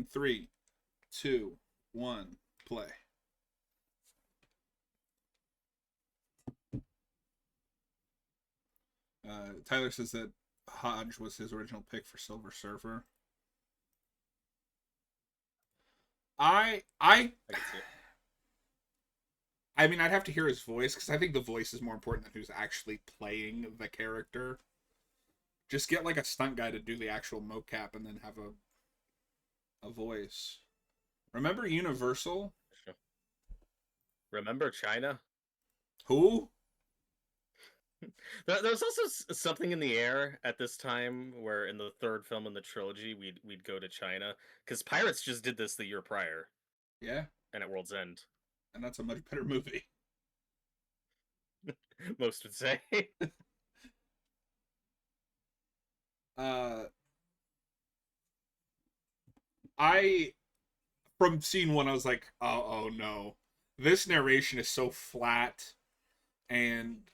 in 3, 2, 1, play. Tyler says that Hodge was his original pick for Silver Surfer. I I I can see it. I mean, I'd have to hear his voice because I think the voice is more important than who's actually playing the character. Just get like a stunt guy to do the actual mocap and then have a voice. Remember Universal? Sure. Remember China? Who? There was also something in the air at this time where in the third film in the trilogy we'd go to China because Pirates just did this the year prior Yeah, and at World's End. and that's a much better movie. Most would say. Uh, I from scene one, I was like, oh no, this narration is so flat, and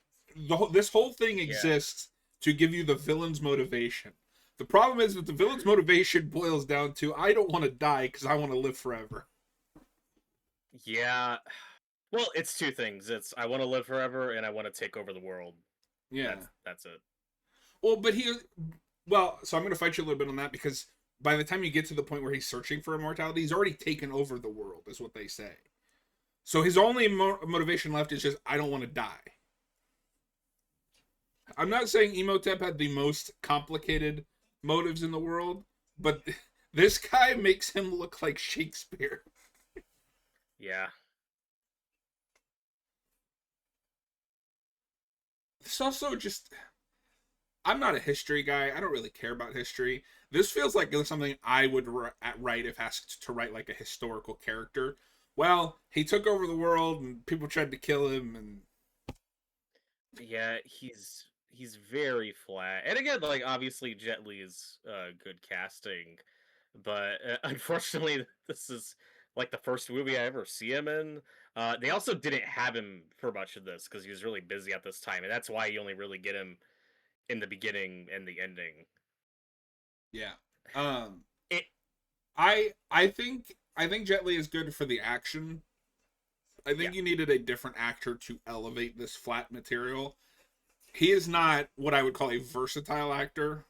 this whole thing Yeah. exists to give you the villain's motivation. The problem is that the villain's motivation boils down to I don't want to die because I want to live forever. Yeah. Well, it's two things. It's I want to live forever and I want to take over the world. Yeah. That's it. Well, but well, so I'm going to fight you a little bit on that because by the time you get to the point where he's searching for immortality, he's already taken over the world, is what they say. So his only motivation left is just I don't want to die. I'm not saying Emotep had the most complicated motives in the world, but this guy makes him look like Shakespeare. Yeah. It's also just I'm not a history guy. I don't really care about history. This feels like something I would write if asked to write like a historical character. Well, he took over the world and people tried to kill him and Yeah, he's very flat. And again, like obviously Jet Li is good casting, but unfortunately this is like the first movie I ever see him in. They also didn't have him for much of this because he was really busy at this time, and that's why you only really get him in the beginning and the ending. yeah. Um It I think Jet Li is good for the action. I Yeah. think you needed a different actor to elevate this flat material. He is not what I would call a versatile actor,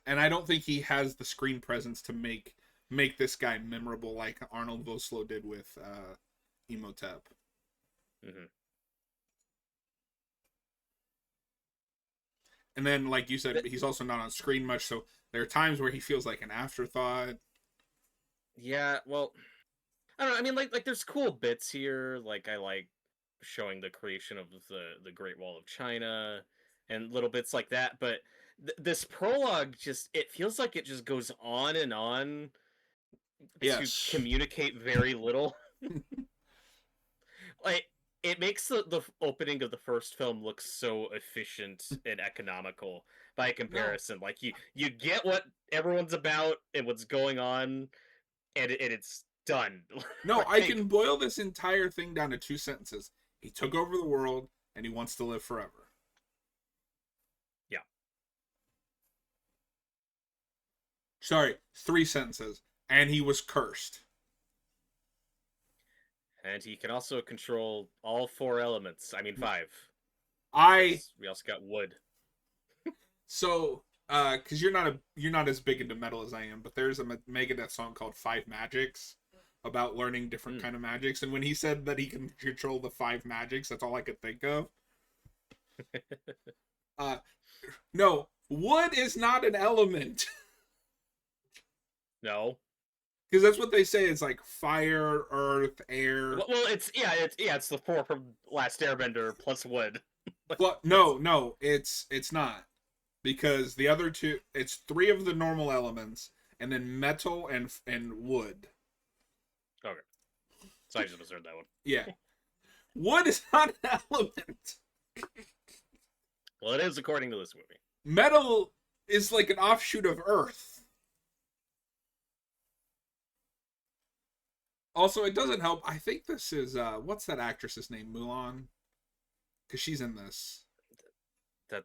and I don't think he has the screen presence to make this guy memorable like Arnold Vosloo did with Emotep. hmm And then, like you said, he's also not on screen much, so there are times where he feels like an afterthought. Yeah, well, I don't know. I mean, like there's cool bits here. Like I like showing the creation of the Great Wall of China and little bits like that. But this prologue just it feels like it just goes on to Yes. communicate very little. Like it makes the opening of the first film look so efficient and economical by No. comparison. Like you get what everyone's about and what's going on, and it's done. No, I Like can boil this entire thing down to two sentences. He took over the world and he wants to live forever. yeah. Sorry, three sentences. And he was cursed. And he can also control all four elements. I mean, five. I Because we also got wood. so because you're not as big into metal as I am, but there's a Megadeth song called Five Magics about learning different Mm. kind of magics, and when he said that he can control the five magics, that's all I could think of. Uh, no, wood is not an element No. because that's what they say. It's like fire, earth, air. Well, it's the four from Last Airbender plus wood. Like, But that's no, it's not because the other two, it's three of the normal elements, and then metal and wood. okay. So I just misheard that one. Yeah, wood is not an element. Well, it is according to this movie. Metal is like an offshoot of earth. Also, it doesn't help. I think this is what's that actress's name? Mulan, because she's in this.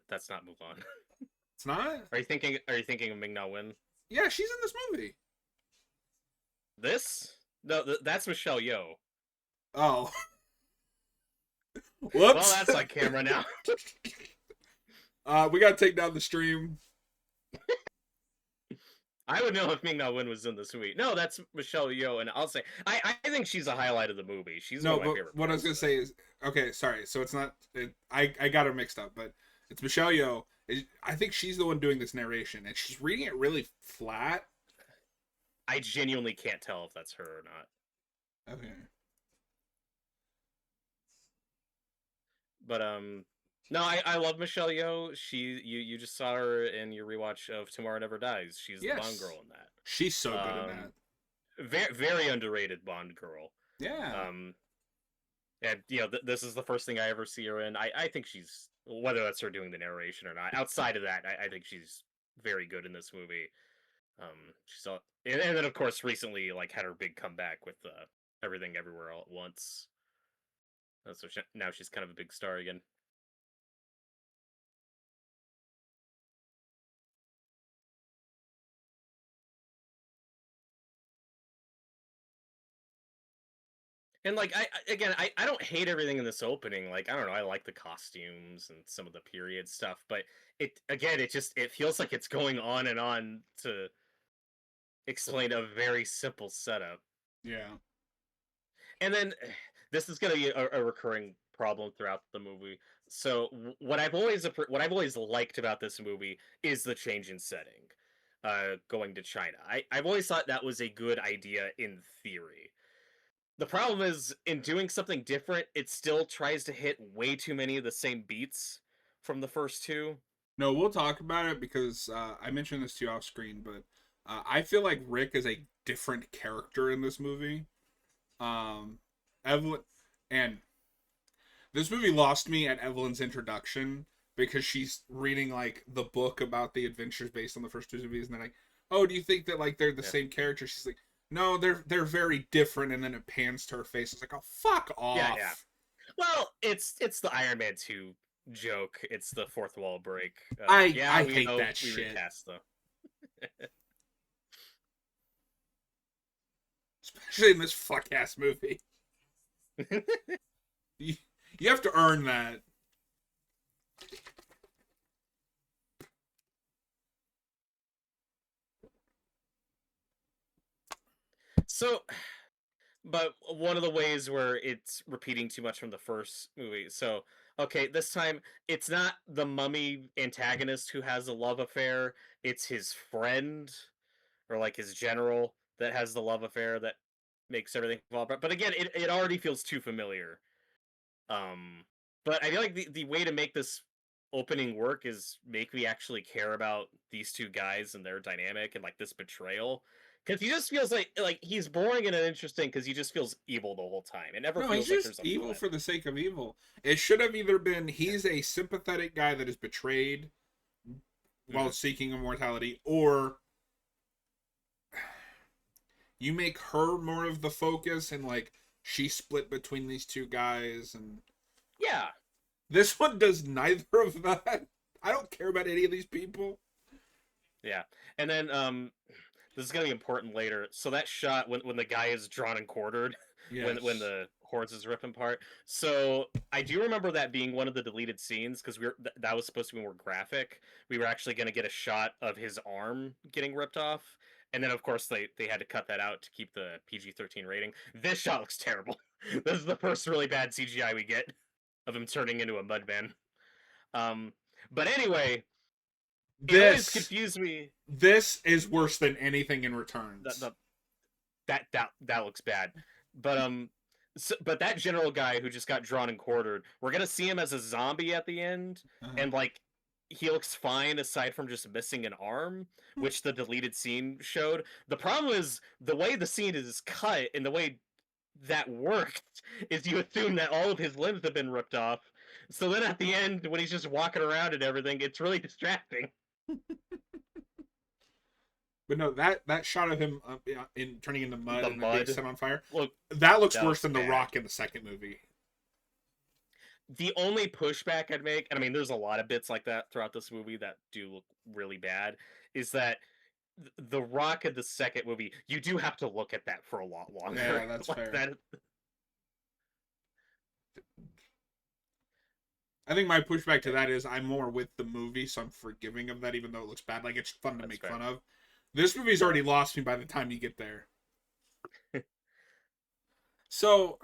That's not Mulan. It's not. Are you thinking of Ming Na Wen? Yeah, she's in this movie. This? No, that's Michelle Yeoh. Oh, Well, whoops. that's on camera now. We gotta take down the stream. I would know if Ming Na Wen was in this movie. No, that's Michelle Yeoh, and I'll say I think she's a highlight of the movie. She's one No, of my but favorite what I was parts gonna of it. say is, okay, sorry. So it's not. I got her mixed up, but it's Michelle Yeoh. I think she's the one doing this narration, and she's reading it really flat. I genuinely can't tell if that's her or not. Okay. But no, I love Michelle Yeoh. You just saw her in your rewatch of Tomorrow Never Dies. She's the Bond Yes, girl in that. she's so good in that. Very underrated Bond girl. Yeah. Um, and this is the first thing I ever see her in. I think she's, whether that's her doing the narration or not. Outside of that, I think she's very good in this movie. She's all, and then of course recently like had her big comeback with Everything Everywhere All at Once. So now she's kind of a big star again. And like I don't hate everything in this opening. Like I don't know, I like the costumes and some of the period stuff, but it feels like it's going on and on to explain a very simple setup. Yeah. And then this is going to be a recurring problem throughout the movie. So what I've always liked about this movie is the change in setting. Going to China. I've always thought that was a good idea in theory. The problem is, in doing something different, it still tries to hit way too many of the same beats from the first two. No, we'll talk about it because I mentioned this to you off screen, but I feel like Rick is a different character in this movie. Evelyn, and this movie lost me at Evelyn's introduction because she's reading like the book about the adventures based on the first two movies, and they're like, "Oh, do you think that like they're the Yeah. same character?" She's like, "No, they're very different," and then it pans to her face. It's like, "Oh, fuck off." Yeah. Well, it's the Iron Man 2 joke. It's the fourth wall break. I We hate know that we shit. recast though. Especially in this fuck ass movie. you, you have to earn that. So, but one of the ways where it's repeating too much from the first movie. So, okay, this time it's not the mummy antagonist who has a love affair, it's his friend or like his general that has the love affair that makes everything fall apart. But again, it already feels too familiar. Um, but I feel like the way to make this opening work is make me actually care about these two guys and their dynamic and like this betrayal. Because he just feels like he's boring and uninteresting because he just feels evil the whole time. It never No, he's feels like just there's a evil blip. for the sake of evil. It should have either been he's a sympathetic guy that is betrayed while Mm-hmm. seeking immortality, or you make her more of the focus and like she split between these two guys, and Yeah, this one does neither of that. I don't care about any of these people. yeah. And then this is gonna be important later. So that shot when the guy is drawn and quartered, when Yes. the horse is ripped apart. So I do remember that being one of the deleted scenes because that was supposed to be more graphic. We were actually gonna get a shot of his arm getting ripped off. And then, of course, they had to cut that out to keep the PG-13 rating. This shot looks terrible. This is the first really bad CGI we get of him turning into a mudman. Um, but anyway, it always This confused me this is worse than anything in that Returns. that looks bad. But but that general guy who just got drawn and quartered, we're gonna see him as a zombie at the end, Uh-huh. and like he looks fine aside from just missing an arm, which the deleted scene showed. The problem is the way the scene is cut and the way that worked is you assume that all of his limbs have been ripped off. So then at the end, when he's just walking around and everything, it's really distracting. But no, that shot of him in turning into mud The and then being mud, set on fire, look, that looks that worse looks than The bad. Rock in the second movie. The only pushback I'd make, and I mean, there's a lot of bits like that throughout this movie that do look really bad, is that The Rock in the second movie, you do have to look at that for a lot longer. Yeah, that's Like fair. that. I think my pushback to that is I'm more with the movie, so I'm forgiving of that, even though it looks bad. Like, it's fun to That's make fair. fun of. This movie's Sure. already lost me by the time you get there. So,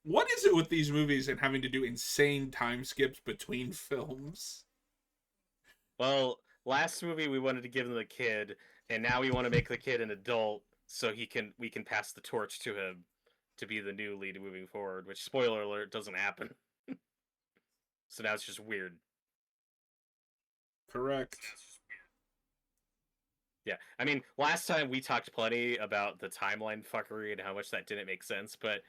what is it with these movies and having to do insane time skips between films? Well, last movie we wanted to give them a kid, and now we want to make the kid an adult so we can pass the torch to him to be the new lead moving forward. Which, spoiler alert, doesn't happen. So now it's just weird. Correct. Yeah, I mean, last time we talked plenty about the timeline fuckery and how much that didn't make sense, but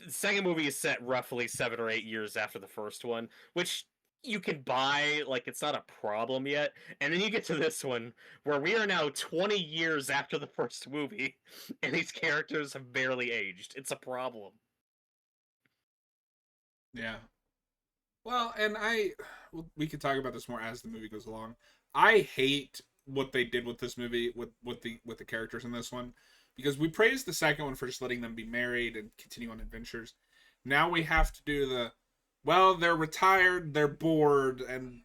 the second movie is set roughly 7 or 8 years after the first one, which you can buy, like it's not a problem yet. And then you get to this one where we are now 20 years after the first movie, and these characters have barely aged. It's a problem. Yeah. Well, and we could talk about this more as the movie goes along. I hate what they did with this movie with the characters in this one, because we praised the second one for just letting them be married and continue on adventures. Now we have to do well, they're retired, they're bored, and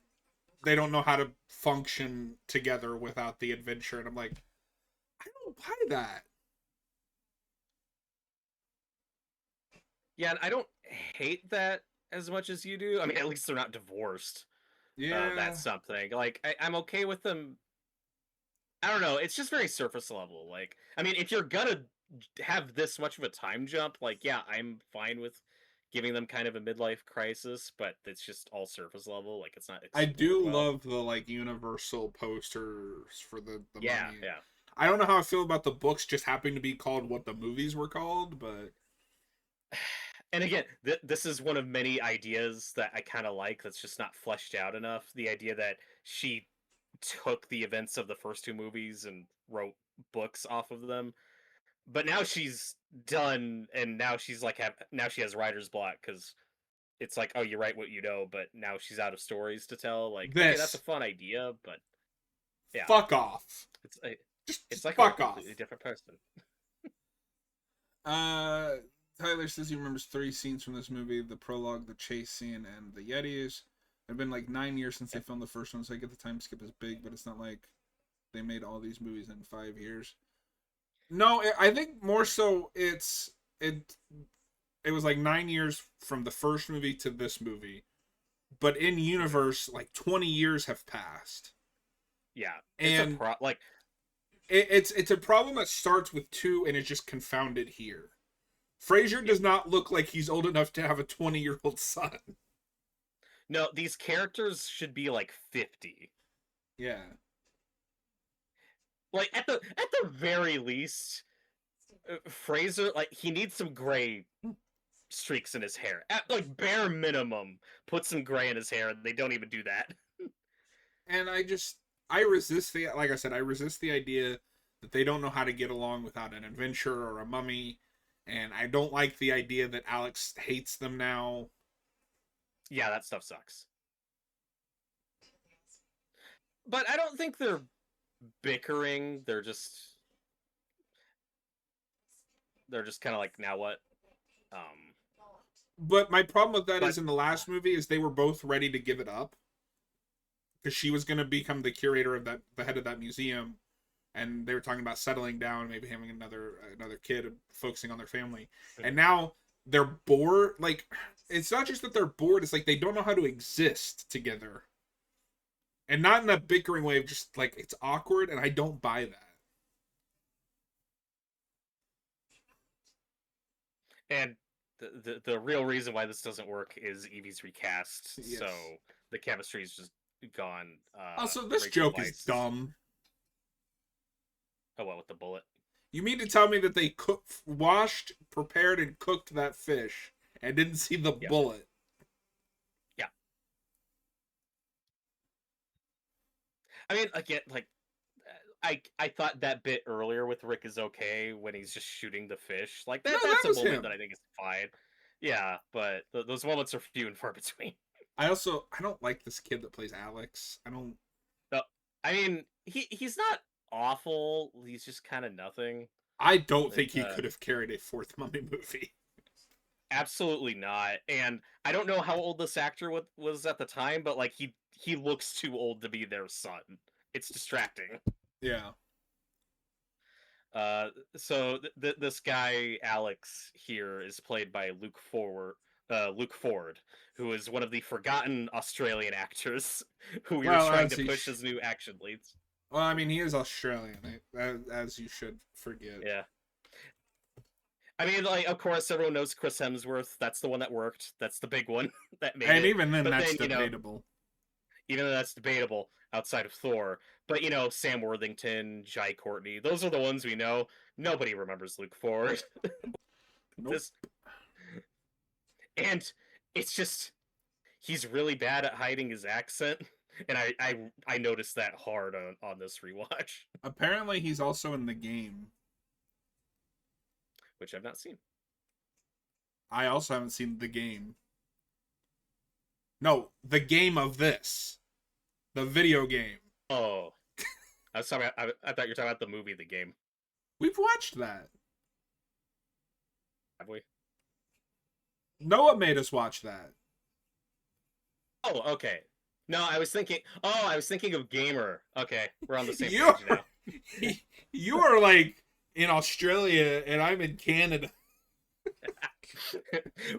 they don't know how to function together without the adventure. And I'm like, I don't buy that. Yeah, and I don't hate that as much as you do. I mean, at least they're not divorced. Yeah, That's something. Like, I'm okay with them. I don't know. It's just very surface level. Like, I mean, if you're gonna have this much of a time jump, like, yeah, I'm fine with giving them kind of a midlife crisis, but it's just all surface level. Like, it's not I explored do well. love the like Universal posters for the Yeah, mummy. yeah. I don't know how I feel about the books just happening to be called what the movies were called, but And again, this is one of many ideas that I kind of like that's just not fleshed out enough. The idea that she took the events of the first two movies and wrote books off of them, but now she's done, and now she's like now she has writer's block because it's like, oh, you write what you know, but now she's out of stories to tell. Like, okay, that's a this fun idea, but yeah, fuck off. it's Just it's like her a fuck off. completely different person. Uh Tyler says he remembers 3 scenes from this movie: the prologue, the chase scene, and the Yetis. It's been like 9 years since they Yeah, filmed the first one, so I get the time skip is big, but it's not like they made all these movies in 5 years. No, I think more so it it was like 9 years from the first movie to this movie, but in mhm. universe, like 20 years have passed, Yeah, it's a and like it's a problem that starts with two and is just confounded here. Frasier yeah. does not look like he's old enough to have a 20-year-old son. No, these characters should be like 50. Yeah, Like at the very least, Fraser, like, he needs some gray streaks in his hair. At like bare minimum, put some gray in his hair, and they don't even do that. and I resist the like I said I resist the idea that they don't know how to get along without an adventure or a mummy, and I don't like the idea that Alex hates them now. Yeah, that stuff sucks. But I don't think they're bickering. They're just kind of like, now what? Um, But my problem with that but is in the last movie is they were both ready to give it up because she was going to become the curator of the head of that museum, and they were talking about settling down, maybe having another kid, focusing on their family, and now they're bored. Like, it's not just that they're bored; it's like they don't know how to exist together, and not in a bickering way of just like it's awkward, and I don't buy that. and the real reason why this doesn't work is Evie's recast, so Yes. the chemistry is just gone. Also, this Rachel joke is Weisz is, dumb. oh well, with the bullet. You mean to tell me that they washed, prepared, and cooked that fish and didn't see the Yeah, bullet? yeah. I mean, again, like, I thought that bit earlier with Rick is okay when he's just shooting the fish. Like, No, that that's a was moment that him. I think is fine. Yeah, but those moments are few and far between. I don't like this kid that plays Alex. I don't. No, I mean, he's not. awful. He's just kind of nothing. I don't Like, think he could have carried a fourth Mummy movie. absolutely not. And I don't know how old this actor was at the time, but like he looks too old to be their son. It's distracting. Yeah. Uh, so this guy Alex here is played by Luke Ford, who is one of the forgotten Australian actors who we were Well, trying to push as new action leads. well, I mean, he is Australian, as you should forget. Yeah. I mean, like, of course, everyone knows Chris Hemsworth. That's the one that worked. That's the big one that made And it. even then, But that's then, debatable. even though that's debatable outside of Thor, but Sam Worthington, Jai Courtney, those are the ones we know. Nobody remembers Luke Ford. Nope. This, and it's just he's really bad at hiding his accent, and I noticed that hard on this rewatch, Apparently, he's also in the game. which I've not seen. I also haven't seen the game. No, the game of this. The video game. Oh, I was talking. I thought you were talking about the movie, The Game. We've watched that. Have we? Noah made us watch that. Oh, okay. No, I was thinking. Oh, I was thinking of Gamer. Okay, we're on the same You're, page now. you are like in Australia and I'm in Canada.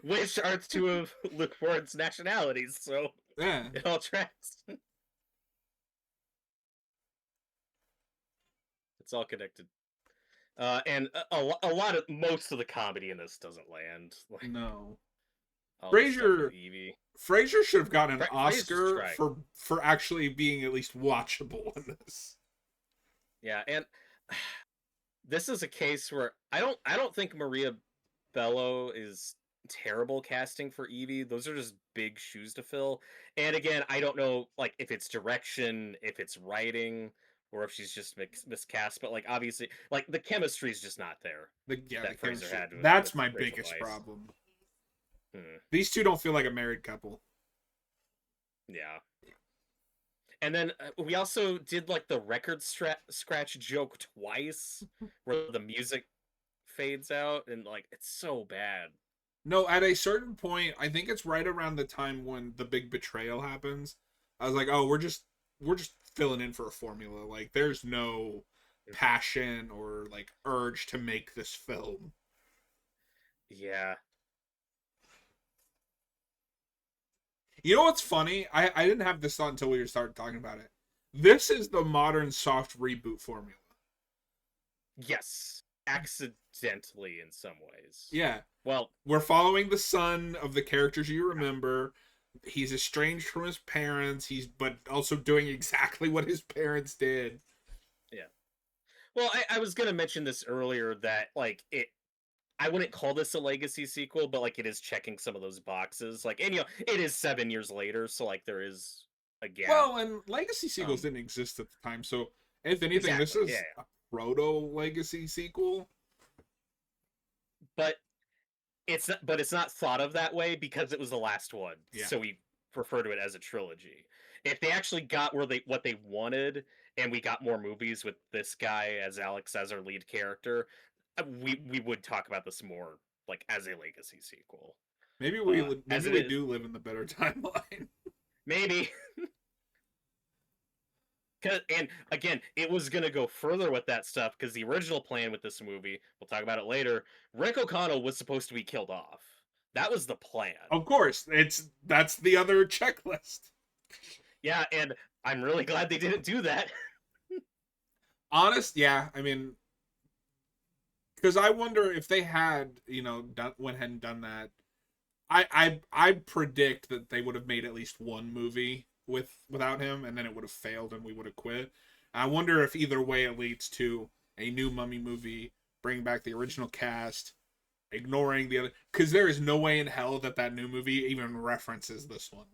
Which are two of Luke Ford's nationalities, so Yeah. it all tracks. It's all connected. And most of the comedy in this doesn't land. Like, No. all the stuff with Frasier Evie. Frasier should have gotten an Frasier's Oscar trying. for actually being at least watchable in this. Yeah, and this is a case where I don't think Maria Bello is terrible casting for Evie. Those are just big shoes to fill. And again, I don't know like if it's direction, if it's writing, or if she's just miscast. But like obviously, like the chemistry is just not there. The That Frasier chemistry. had That's with my Rachel biggest Weisz. problem. Hmm. These two don't feel like a married couple. Yeah. And then we also did like the record scratch joke twice, where the music fades out, and like it's so bad. No, at a certain point, I think it's right around the time when the big betrayal happens. I was like, oh, we're just filling in for a formula. Like, there's no passion or like urge to make this film. Yeah. You know what's funny? I didn't have this thought until we started talking about it. This is the modern soft reboot formula. Yes. Accidentally in some ways. Yeah. Well, We're following the son of the characters you remember. He's estranged from his parents. But also doing exactly what his parents did. yeah. Well, I was gonna mention this earlier that like I wouldn't call this a legacy sequel, but like it is checking some of those boxes. Like, and it is 7 years later, so like there is a gap. Well, and legacy sequels didn't exist at the time, so if anything, this is a proto legacy sequel. But it's not thought of that way because it was the last one, so we refer to it as a trilogy. If they actually got what they wanted, and we got more movies with this guy as Alex as our lead character, we would talk about this more like as a legacy sequel. Maybe we do live in the better timeline. Maybe. And again, it was going to go further with that stuff because the original plan with this movie, we'll talk about it later, Rick O'Connell was supposed to be killed off. That was the plan. Of course, that's the other checklist. Yeah, and I'm really glad they didn't do that. Yeah, I mean, because I wonder if they had, went ahead and done that. I predict that they would have made at least one movie without him, and then it would have failed, and we would have quit. I wonder if either way it leads to a new Mummy movie, bring back the original cast, ignoring the other, because there is no way in hell that new movie even references this one.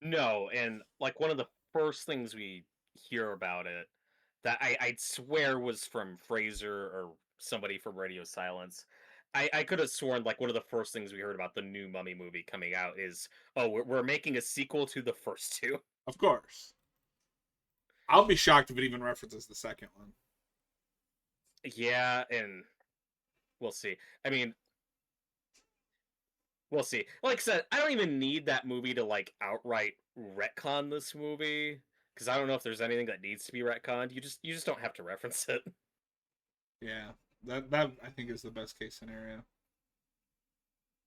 No, and like one of the first things we hear about it that I'd swear was from Frasier or somebody from Radio Silence. I could have sworn like one of the first things we heard about the new Mummy movie coming out is, oh, we're making a sequel to the first two. Of course. I'll be shocked if it even references the second one. Yeah, and we'll see. I mean, we'll see. Like I said, I don't even need that movie to like outright retcon this movie because I don't know if there's anything that needs to be retconned. You just don't have to reference it. Yeah, that I think is the best case scenario.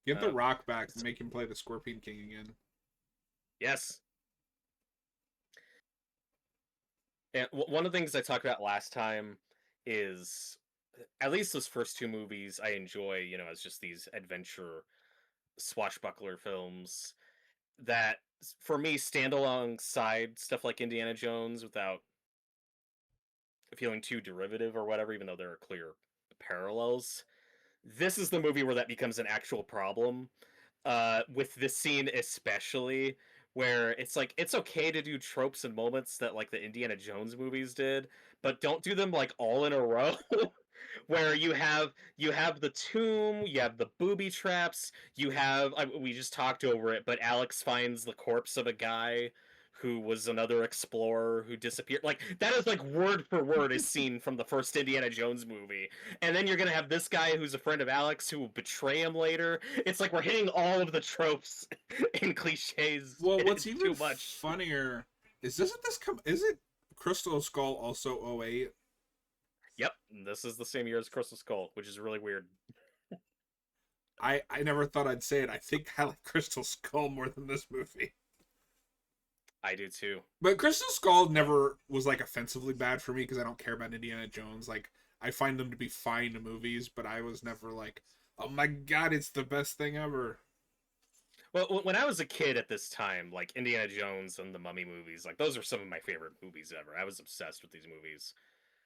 Get the Um, Rock back and make him play the Scorpion King again. yes. And one of the things I talked about last time is at least those first two movies I enjoy, as just these adventure swashbuckler films that for me stand alongside stuff like Indiana Jones without feeling too derivative or whatever, even though there are clear parallels. This is the movie where that becomes an actual problem. With this scene especially, where it's like it's okay to do tropes and moments that like the Indiana Jones movies did, but don't do them like all in a row. Where you have the tomb, you have the booby traps, we just talked over it, but Alex finds the corpse of a guy who was another explorer who disappeared. Like that is like word for word a scene from the first Indiana Jones movie. And then you're gonna have this guy who's a friend of Alex who will betray him later. It's like we're hitting all of the tropes and cliches. Well, what's It's even too much. funnier is doesn't this come? Is it Crystal Skull also '08? Yep, this is the same year as Crystal Skull, which is really weird. I never thought I'd say it. I think I like Crystal Skull more than this movie. I do too. But Crystal Skull never was like offensively bad for me because I don't care about Indiana Jones. Like I find them to be fine movies, but I was never like, oh my god, it's the best thing ever. Well, when I was a kid at this time, like Indiana Jones and the Mummy movies, like those are some of my favorite movies ever. I was obsessed with these movies,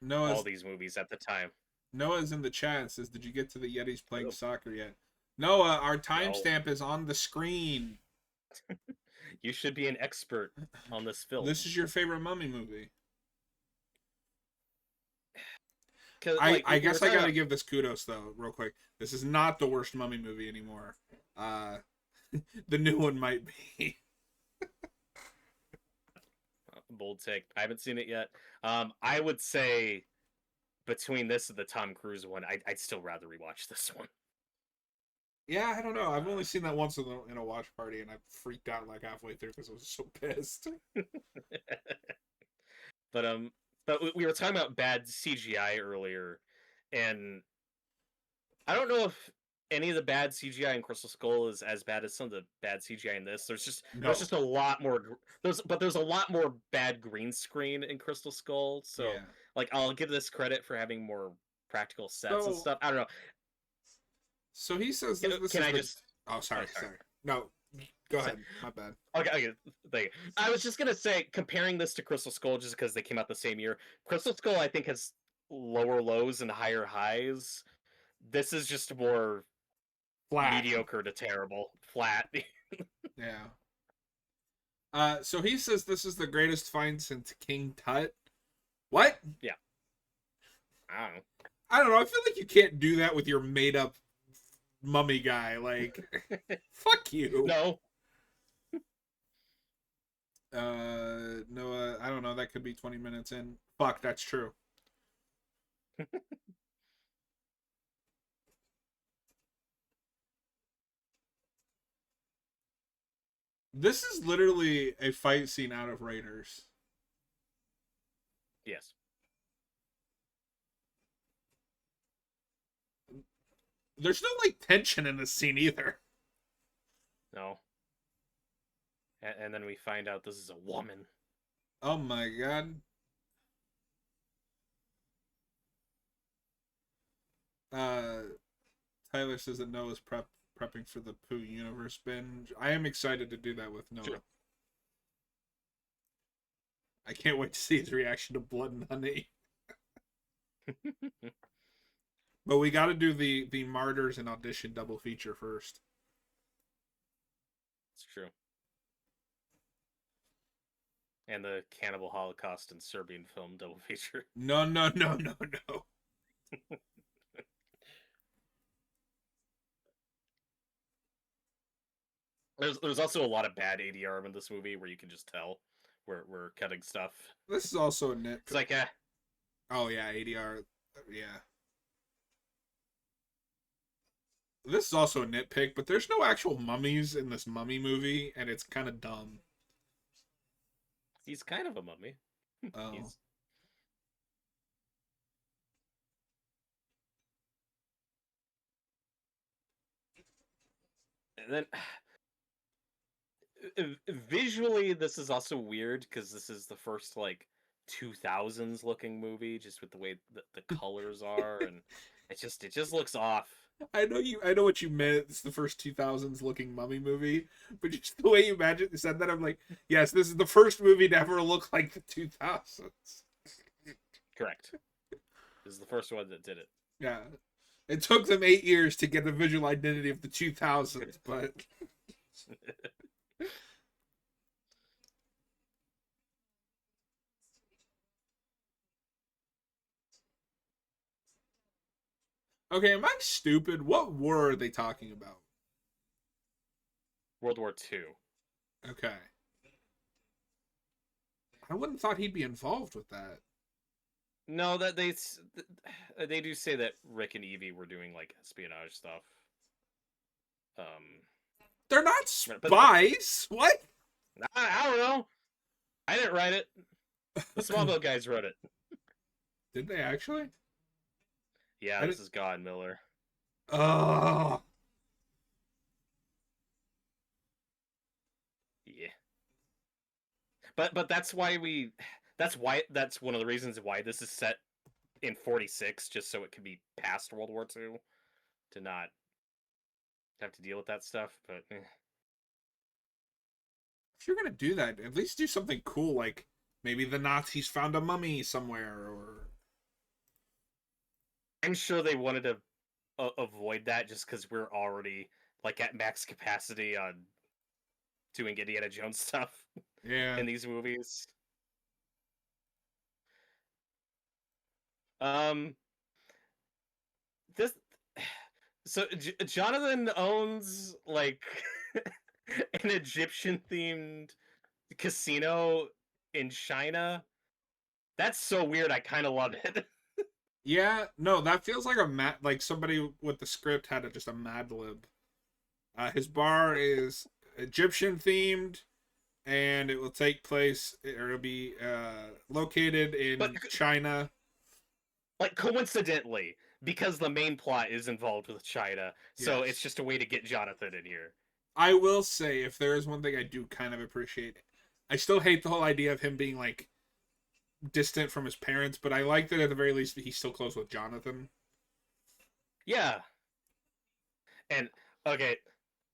all Noah's these movies at the time. Noah's in the chat and says, "Did you get to the Yetis playing soccer yet?" Noah, our No, timestamp is on the screen. you should be an expert on this film. This is your favorite Mummy movie. Cause I like I we were guess I talking gotta about give this kudos though, real quick. This is not the worst Mummy movie anymore. The new one might be. bold take. I haven't seen it yet. I would say between this and the Tom Cruise one, I'd still rather rewatch this one. Yeah, I don't know. I've only seen that once in a watch party, and I freaked out like halfway through because I was so pissed. But we were talking about bad CGI earlier, and I don't know if any of the bad CGI in Crystal Skull is as bad as some of the bad CGI in this. There's No. just a lot more there's a lot more bad green screen in Crystal Skull. So Yeah. like I'll give this credit for having more practical sets and So stuff. I don't so he says know. this Can is I the. just Oh, oh sorry, sorry. sorry. No, go So, ahead. My bad. okay, thank you. I was just gonna say comparing this to Crystal Skull just because they came out the same year. Crystal Skull I think has lower lows and higher highs. This is just more Flat. mediocre to terrible, flat. Yeah. So he says this is the greatest find since King Tut. What? Yeah, I don't know. I don't know. I feel like you can't do that with your made up mummy guy. Like, fuck you. No, Noah, I don't know. That could be 20 minutes in. Fuck, that's true. This is literally a fight scene out of Raiders. yes. There's no like tension in this scene either. No. And then we find out this is a woman. Oh my god. Uh, Tyler says that Noah's prepping for the Pooh universe binge. I am excited to do that with Noah. Sure. I can't wait to see his reaction to Blood and Honey. But we got to do the Martyrs and Audition double feature first. It's true. And the Cannibal Holocaust and Serbian film double feature. No, no, no, no, no. There's also a lot of bad ADR in this movie where you can just tell we're cutting stuff. This is also a nit. It's like, Oh yeah, ADR. Yeah. This is also a nitpick, but there's no actual mummies in this mummy movie, and it's kind of dumb. he's kind of a mummy. Oh. He's and then visually, this is also weird because this is the first like 2000s looking movie, just with the way the colors are, and it just looks off. I know what you meant. It's the first 2000s looking mummy movie, but just the way you said that, I'm like, yes, this is the first movie to ever look like the 2000s. Correct. This is the first one that did it. Yeah. It took them 8 years to get the visual identity of the 2000s, but okay, am I stupid? What war are they talking about? World War II. Okay. I wouldn't have thought he'd be involved with that. No, that they do say that Rick and Evie were doing like espionage stuff. They're not spies. What? I don't know. I didn't write it. The Smallville guys wrote it. Did they actually? Yeah, this is God Miller. Oh. Yeah. But that's one of the reasons why this is set in 46, just so it could be past World War II, to not have to deal with that stuff. But if you're gonna do that, at least do something cool, like maybe the Nazis found a mummy somewhere, or I'm sure they wanted to avoid that just because we're already like at max capacity on doing Indiana Jones stuff in these movies. This so Jonathan owns like an Egyptian themed casino in China. That's so weird. I kind of love it. Yeah, no, that feels like like somebody with the script had just a Mad Lib. His bar is Egyptian themed, and it will take place, or it'll be located in China. Like coincidentally, because the main plot is involved with China, so it's just a way to get Jonathan in here. I will say, if there is one thing I do kind of appreciate, I still hate the whole idea of him being like distant from his parents, but I like that at the very least he's still close with Jonathan. Yeah. And okay,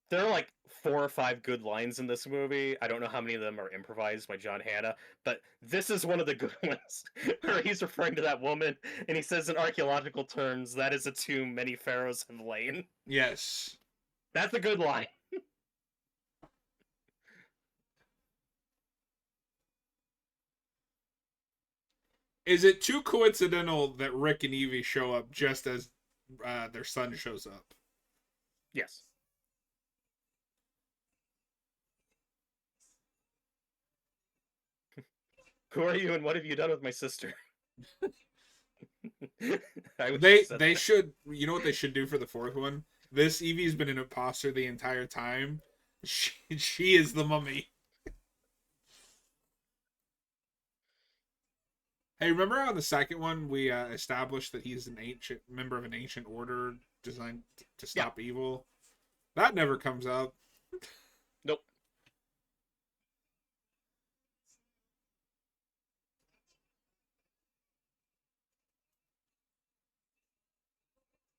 there are like 4 or 5 good lines in this movie. I don't know how many of them are improvised by John Hannah, but this is one of the good ones where he's referring to that woman and he says in archaeological terms, that is a tomb many pharaohs have lain. Yes. That's a good line. Is it too coincidental that Rick and Evie show up just as their son shows up? Yes. Who are you and what have you done with my sister? They should, you know what they should do for the 4th one? This Evie's been an imposter the entire time. She is the mummy. Hey, remember on the 2nd one we established that he's an ancient member of an ancient order designed to stop evil? That never comes up. Nope.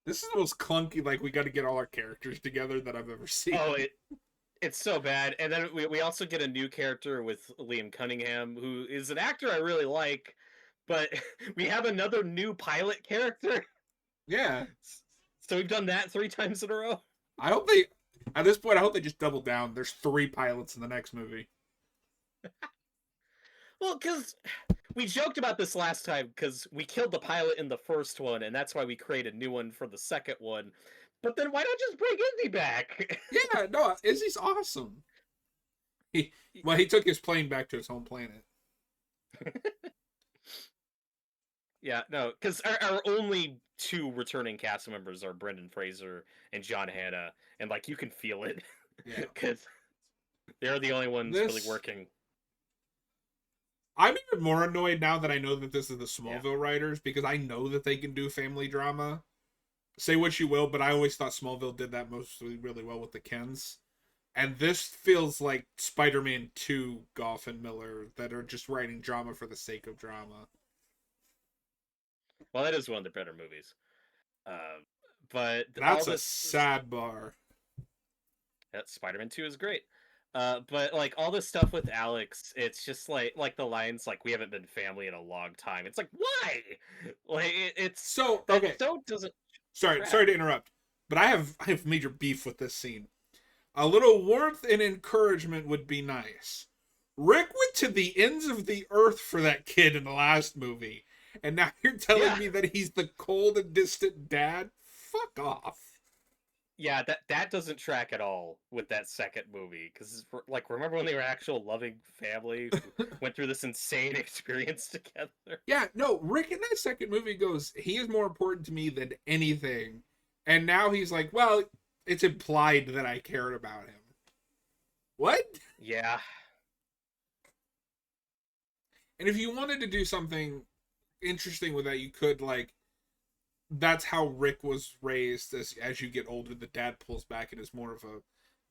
This is the most clunky, like, we got to get all our characters together that I've ever seen. Oh, it's so bad. And then we also get a new character with Liam Cunningham, who is an actor I really like, but we have another new pilot character. Yeah. So we've done that 3 times in a row. I hope they, at this point, I hope they just double down. There's 3 pilots in the next movie. Well, because we joked about this last time, because we killed the pilot in the first one, and that's why we created a new one for the second one. But then why not just bring Izzy back? Yeah, no, Izzy's awesome. Well, he took his plane back to his home planet. Yeah, no, because our only two returning cast members are Brendan Fraser and John Hannah, and like you can feel it Yeah. because they're the only ones really This working. I'm even more annoyed now that I know that this is the Yeah, Smallville writers because I know that they can do family drama. Say what you will, but I always thought Smallville did that mostly really well with the Kens. And this feels like Spider-Man 2 Goff and Miller that are just writing drama for the sake of drama. well, that is one of the better movies. Uh, but all That's a this sad bar. Spider-Man 2 is great. But like all this stuff with Alex, it's just like the lines like we haven't been family in a long time. It's like why? Like it's So, that okay. so doesn't Sorry track. to interrupt. But I have major beef with this scene. A little warmth and encouragement would be nice. Rick went to the ends of the earth for that kid in the last movie. And now you're telling Yeah, me that he's the cold and distant dad? Fuck off. yeah, that doesn't track at all with that second movie because like remember when they were actual loving family who went through this insane experience together? Yeah, no, Rick in that second movie goes, he is more important to me than anything. And now he's like, well, it's implied that I cared about him. What? Yeah, And if you wanted to do something interesting with that, you could like that's how Rick was raised as you get older, the dad pulls back and is more of a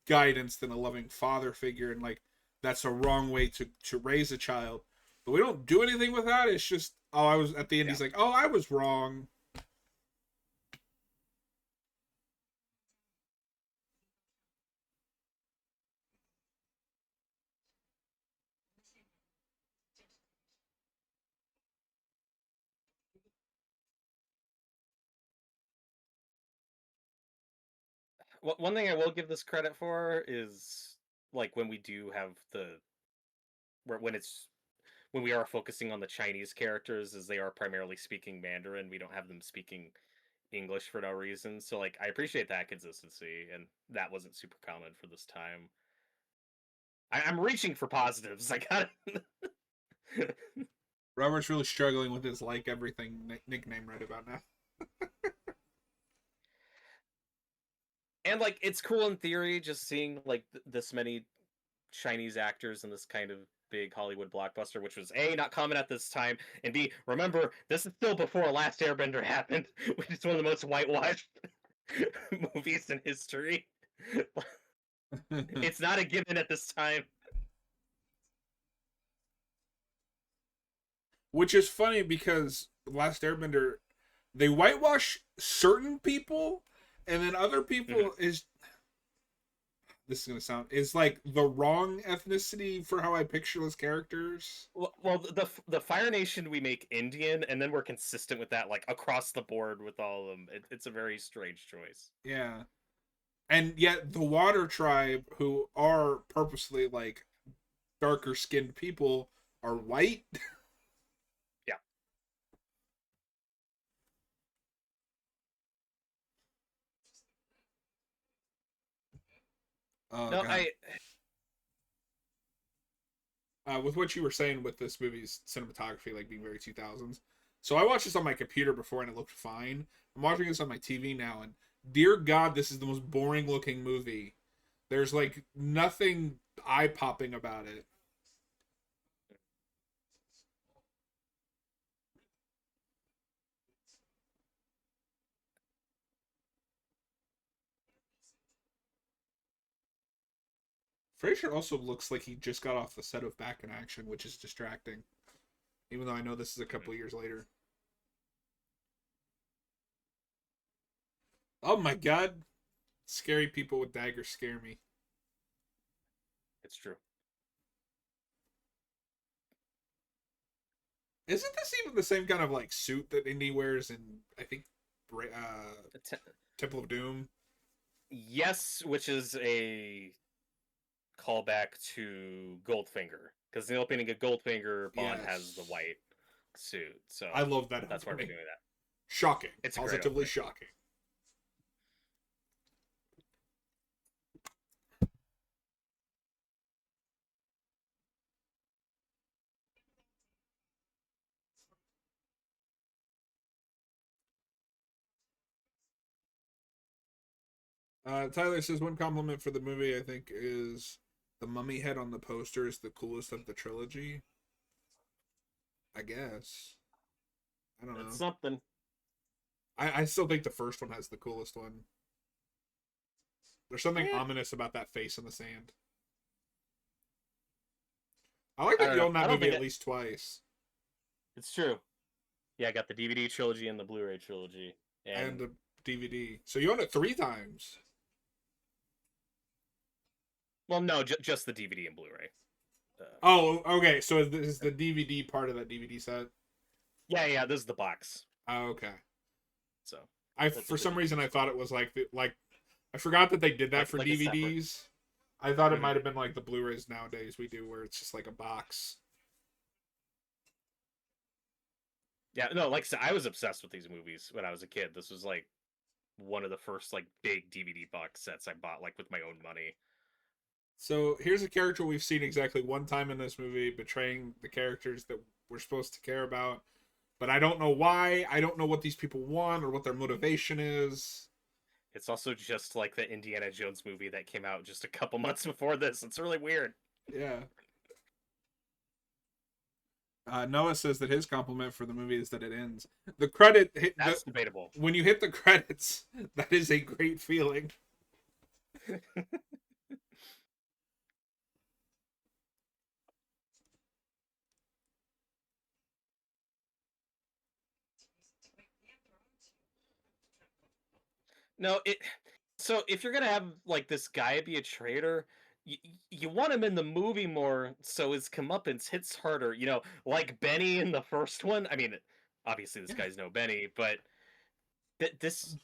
guidance than a loving father figure, and like that's a wrong way to raise a child. But we don't do anything with that. It's just oh, I was at the end. yeah. He's like, oh, I was wrong. One thing I will give this credit for is like when we do have the when it's when we are focusing on the Chinese characters as they are primarily speaking Mandarin, we don't have them speaking English for no reason. So like I appreciate that consistency, and that wasn't super common for this time. I'm reaching for positives. I got it. Robert's really struggling with his like everything nickname right about now. And like it's cool in theory just seeing like this many Chinese actors in this kind of big Hollywood blockbuster, which was A, not common at this time, and B, remember, this is still before Last Airbender happened, which is one of the most whitewashed movies in history. It's not a given at this time. Which is funny because Last Airbender, they whitewash certain people, and then other Mhm. people is this is gonna sound is like the wrong ethnicity for how I picture those characters. Well, the Fire Nation we make Indian, and then we're consistent with that, like across the board with all of them. It's a very strange choice. Yeah, and yet the Water Tribe, who are purposely like darker skinned people, are white. Yeah. Oh No, god. With what you were saying with this movie's cinematography, like being very 2000s. So I watched this on my computer before and it looked fine. I'm watching this on my TV now, and dear God, this is the most boring looking movie. There's like nothing eye popping about it. Frasier also looks like he just got off the set of Back in Action, which is distracting, even though I know this is a mhm, couple years later. Oh my God, scary people with daggers scare me. it's true. Isn't this even the same kind of like suit that Indy wears in I think Temple of Doom? Yes, which is a callback to Goldfinger, because in the opening of Goldfinger, Bond has the Yes. white suit, I so love that that's why we're opening. doing that. Shocking. It's a great Positively opening. shocking. Tyler says one compliment for the movie I think is the mummy head on the poster is the coolest of the trilogy. I guess. I don't It's know. something. I still think the first one has the coolest one. There's something Eh, ominous about that face in the sand. I like I that don't you know. own that I don't movie think at least twice. it's true. Yeah, I got the DVD trilogy and the Blu-ray trilogy, And and the DVD. So you own it 3 times. well, no, just the DVD and Blu-ray. Oh, okay. So this is the DVD part of that DVD set. Yeah. This is the box. Oh, okay. So I that's for what the some reason DVD I is thought for. it was like I forgot that they did that for Like a separate. DVDs. I thought it Mhm. might have been like the Blu-rays nowadays we do, where it's just like a box. Yeah, no, like I said, I was obsessed with these movies when I was a kid. This was like one of the first like big DVD box sets I bought like with my own money. So here's a character we've seen exactly one time in this movie betraying the characters that we're supposed to care about, but I don't know why. I don't know what these people want or what their motivation is. It's also just like the Indiana Jones movie that came out just a couple months before this. It's really weird. Yeah. Noah says that his compliment for the movie is that it ends. The credit hit the That's debatable. when you hit the credits, that is a great feeling. No, it. So if you're gonna have like this guy be a traitor, you, you want him in the movie more, so his comeuppance hits harder. You know, like Benny in the first one. I mean, obviously this Yeah. guy's no Benny, but this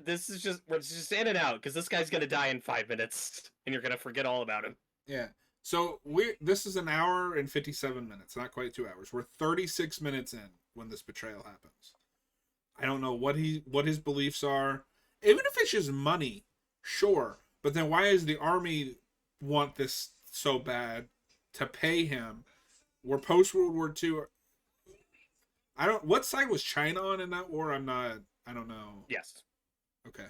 this is just we're just in and out because this guy's gonna die in 5 minutes, and you're gonna forget all about him. Yeah. So we this is an hour and 57 minutes, not quite 2 hours. We're 36 minutes in when this betrayal happens. I don't know what his beliefs are. Even if it's just money, sure. But then why does the army want this so bad to pay him? We're post World War II. I don't. What side was China on in that war? I'm not. I don't know. Yes. Okay.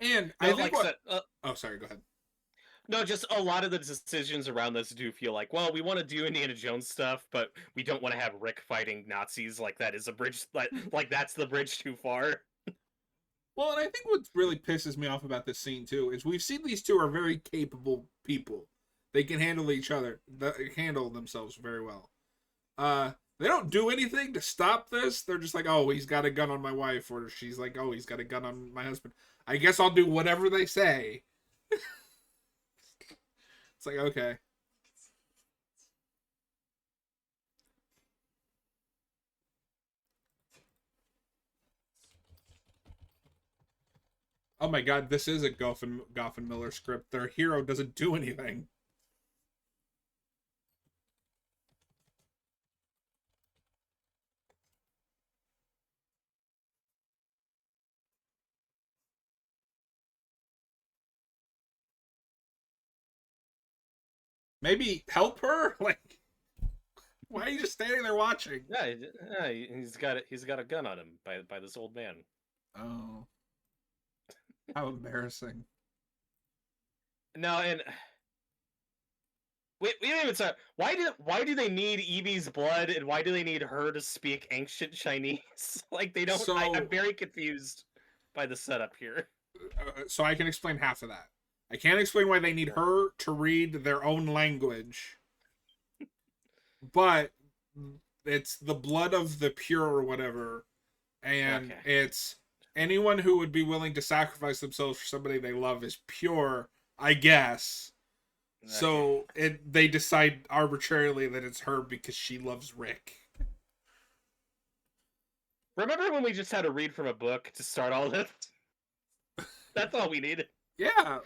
And I No, think like I what. said, Oh, sorry. Go ahead. no, just a lot of the decisions around this do feel like, well, we want to do Indiana Jones stuff, but we don't want to have Rick fighting Nazis. Like that is a bridge. Like that's the bridge too far. Well, and I think what really pisses me off about this scene too is we've seen these two are very capable people. They can handle each other, handle themselves very well. They don't do anything to stop this. They're just like, oh, he's got a gun on my wife, or she's like, oh, he's got a gun on my husband. I guess I'll do whatever they say. It's like, okay. Oh my god, this is a Goffin Miller script. Their hero doesn't do anything. Maybe help her? Like, why are you just standing there watching? Yeah, he's got a gun on him by this old man. Oh, how embarrassing. No, and we didn't even start. Why do they need Evie's blood, and why do they need her to speak ancient Chinese? Like they don't. I'm So, very confused by the setup here. so I can explain half of that. I can't explain why they need Yeah. her to read their own language, but it's the blood of the pure or whatever, and Okay. it's anyone who would be willing to sacrifice themselves for somebody they love is pure, I guess. Okay. So they decide arbitrarily that it's her because she loves Rick. Remember when we just had to read from a book to start all this? That's all we needed. Yeah.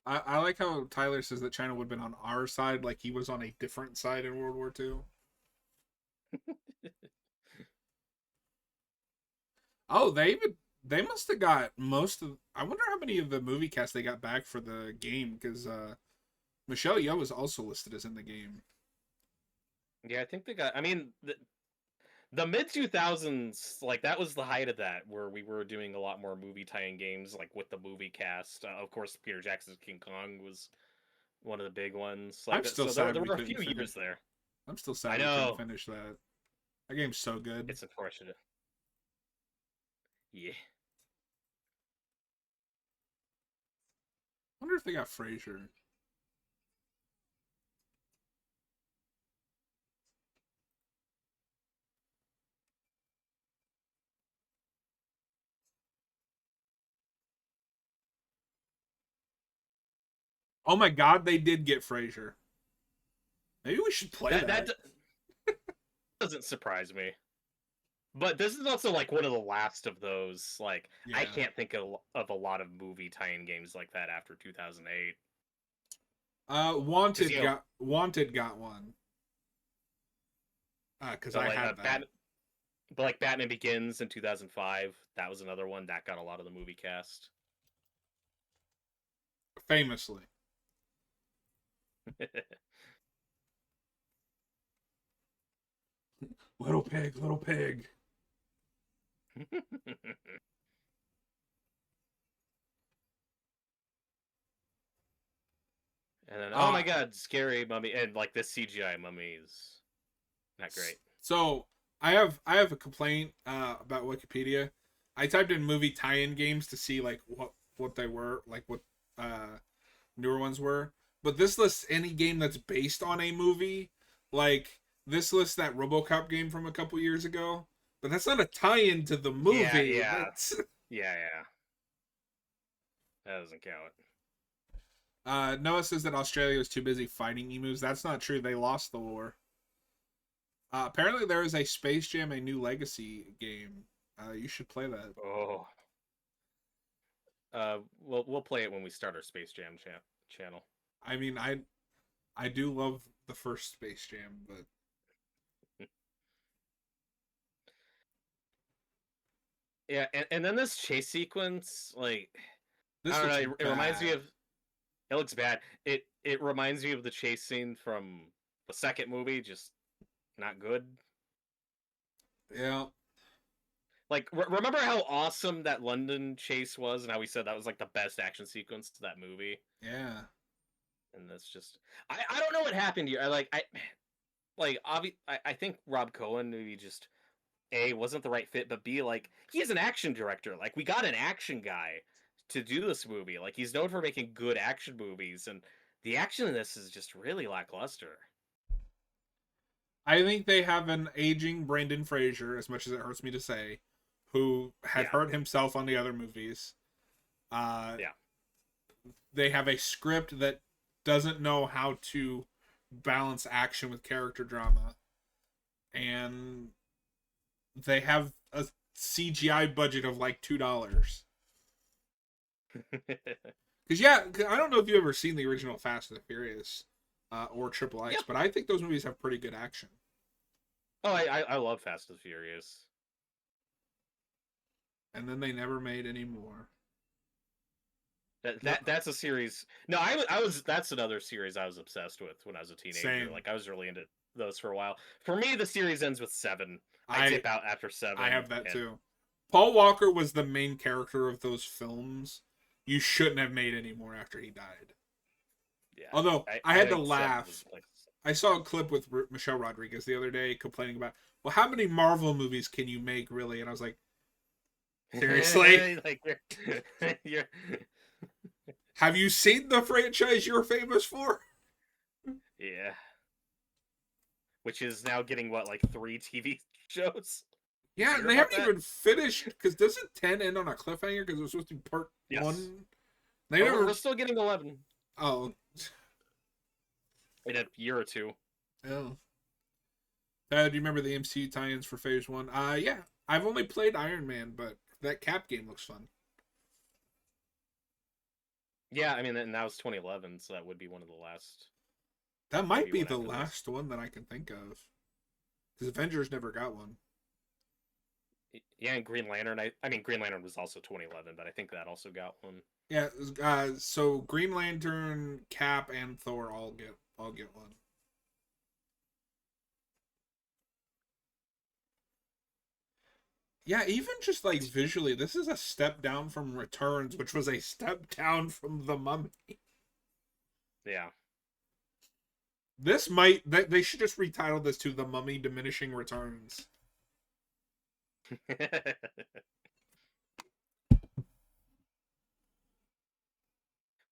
I like how Tyler says that China would have been on our side, like he was on a different side in World War II. Oh, they must have got most of. I wonder how many of the movie cast they got back for the game because Michelle Yeoh is also listed as in the game. Yeah, I think they got. I mean, the mid 2000s, like that was the height of that, where we were doing a lot more movie tie-in games, like with the movie cast. Of course, Peter Jackson's King Kong was one of the big ones. Like I'm that, still so there sad there we were a couldn't few finish. years there. I'm still I sad we couldn't know finish that. That game's so good. it's unfortunate. Yeah. I wonder if they got Frasier. Oh my God, they did get Frasier. Maybe we should play That that. doesn't surprise me. But this is also like one of the last of those. Like I Yeah. can't think of a lot of movie tie-in games like that after 2008. Because Wanted got one. Because but I like had that Batman Begins in 2005, that was another one that got a lot of the movie cast. famously. Little pig, little pig. And then, oh Uh, my god, scary mummy, and like this CGI mummy is not great. so I have a complaint about Wikipedia. I typed in movie tie-in games to see like what they were, like what uh newer ones were. But this lists any game that's based on a movie. Like this lists that RoboCop game from a couple years ago. But that's not a tie-in to the Yeah, movie. yeah, That's yeah. That doesn't count. Noah says that Australia was too busy fighting emus. That's not true. They lost the war. Apparently, there is a Space Jam: A New Legacy game. You should play that. Oh, we'll play it when we start our Space Jam channel. I mean, I do love the first Space Jam, but Yeah, and then this chase sequence, like this I don't know, looks it reminds me bad. of. It looks bad. It reminds me of the chase scene from the second movie, just not good. Yeah, Like, remember how awesome that London chase was, and how we said that was like the best action sequence to that movie? yeah. And that's just, I don't know what happened here. I think Rob Cohen maybe just A wasn't the right fit, but B like he is an action director. Like we got an action guy to do this movie. Like he's known for making good action movies, and the action in this is just really lackluster. I think they have an aging Brendan Fraser, as much as it hurts me to say, who had Yeah, hurt himself on the other movies. Uh, yeah. they have a script that doesn't know how to balance action with character drama, and they have a CGI budget of like $2. Because yeah, I don't know if you've ever seen the original Fast and the Furious or Triple Yeah. X, but I think those movies have pretty good action. Oh, I love Fast and Furious. And then they never made any more. That's a series. No, I was that's another series I was obsessed with when I was a teenager. Same. Like I was really into those for a while. For me, the series ends with 7. I I tip out after 7. I have that And too. Paul Walker was the main character of those films. You shouldn't have made any more after he died. yeah, Although I had to think 7 was laugh. like I saw a clip with Michelle Rodriguez the other day complaining about, well, how many Marvel movies can you make, really? And I was like, seriously? like you're Have you seen the franchise you're famous for? yeah. Which is now getting what, like 3 TV shows? Yeah, You and hear they about haven't that? even finished, because doesn't 10 end on a cliffhanger because it was supposed to be part Yes. 1? They Oh, never. we're still getting 11 Oh. in a year or two. Oh. Do you remember the MCU tie-ins for Phase 1? Yeah. I've only played Iron Man, but that Cap game looks fun. Yeah, I mean, and that was 2011, so that would be one of the last. That might Maybe be one the after this. last one that I can think of. Because Avengers never got one. Yeah, and Green Lantern. I mean, Green Lantern was also 2011, but I think that also got one. Yeah, so Green Lantern, Cap, and Thor all get one. Yeah, even just like visually, this is a step down from Returns, which was a step down from The Mummy. Yeah. This might they should just retitle this to The Mummy Diminishing Returns.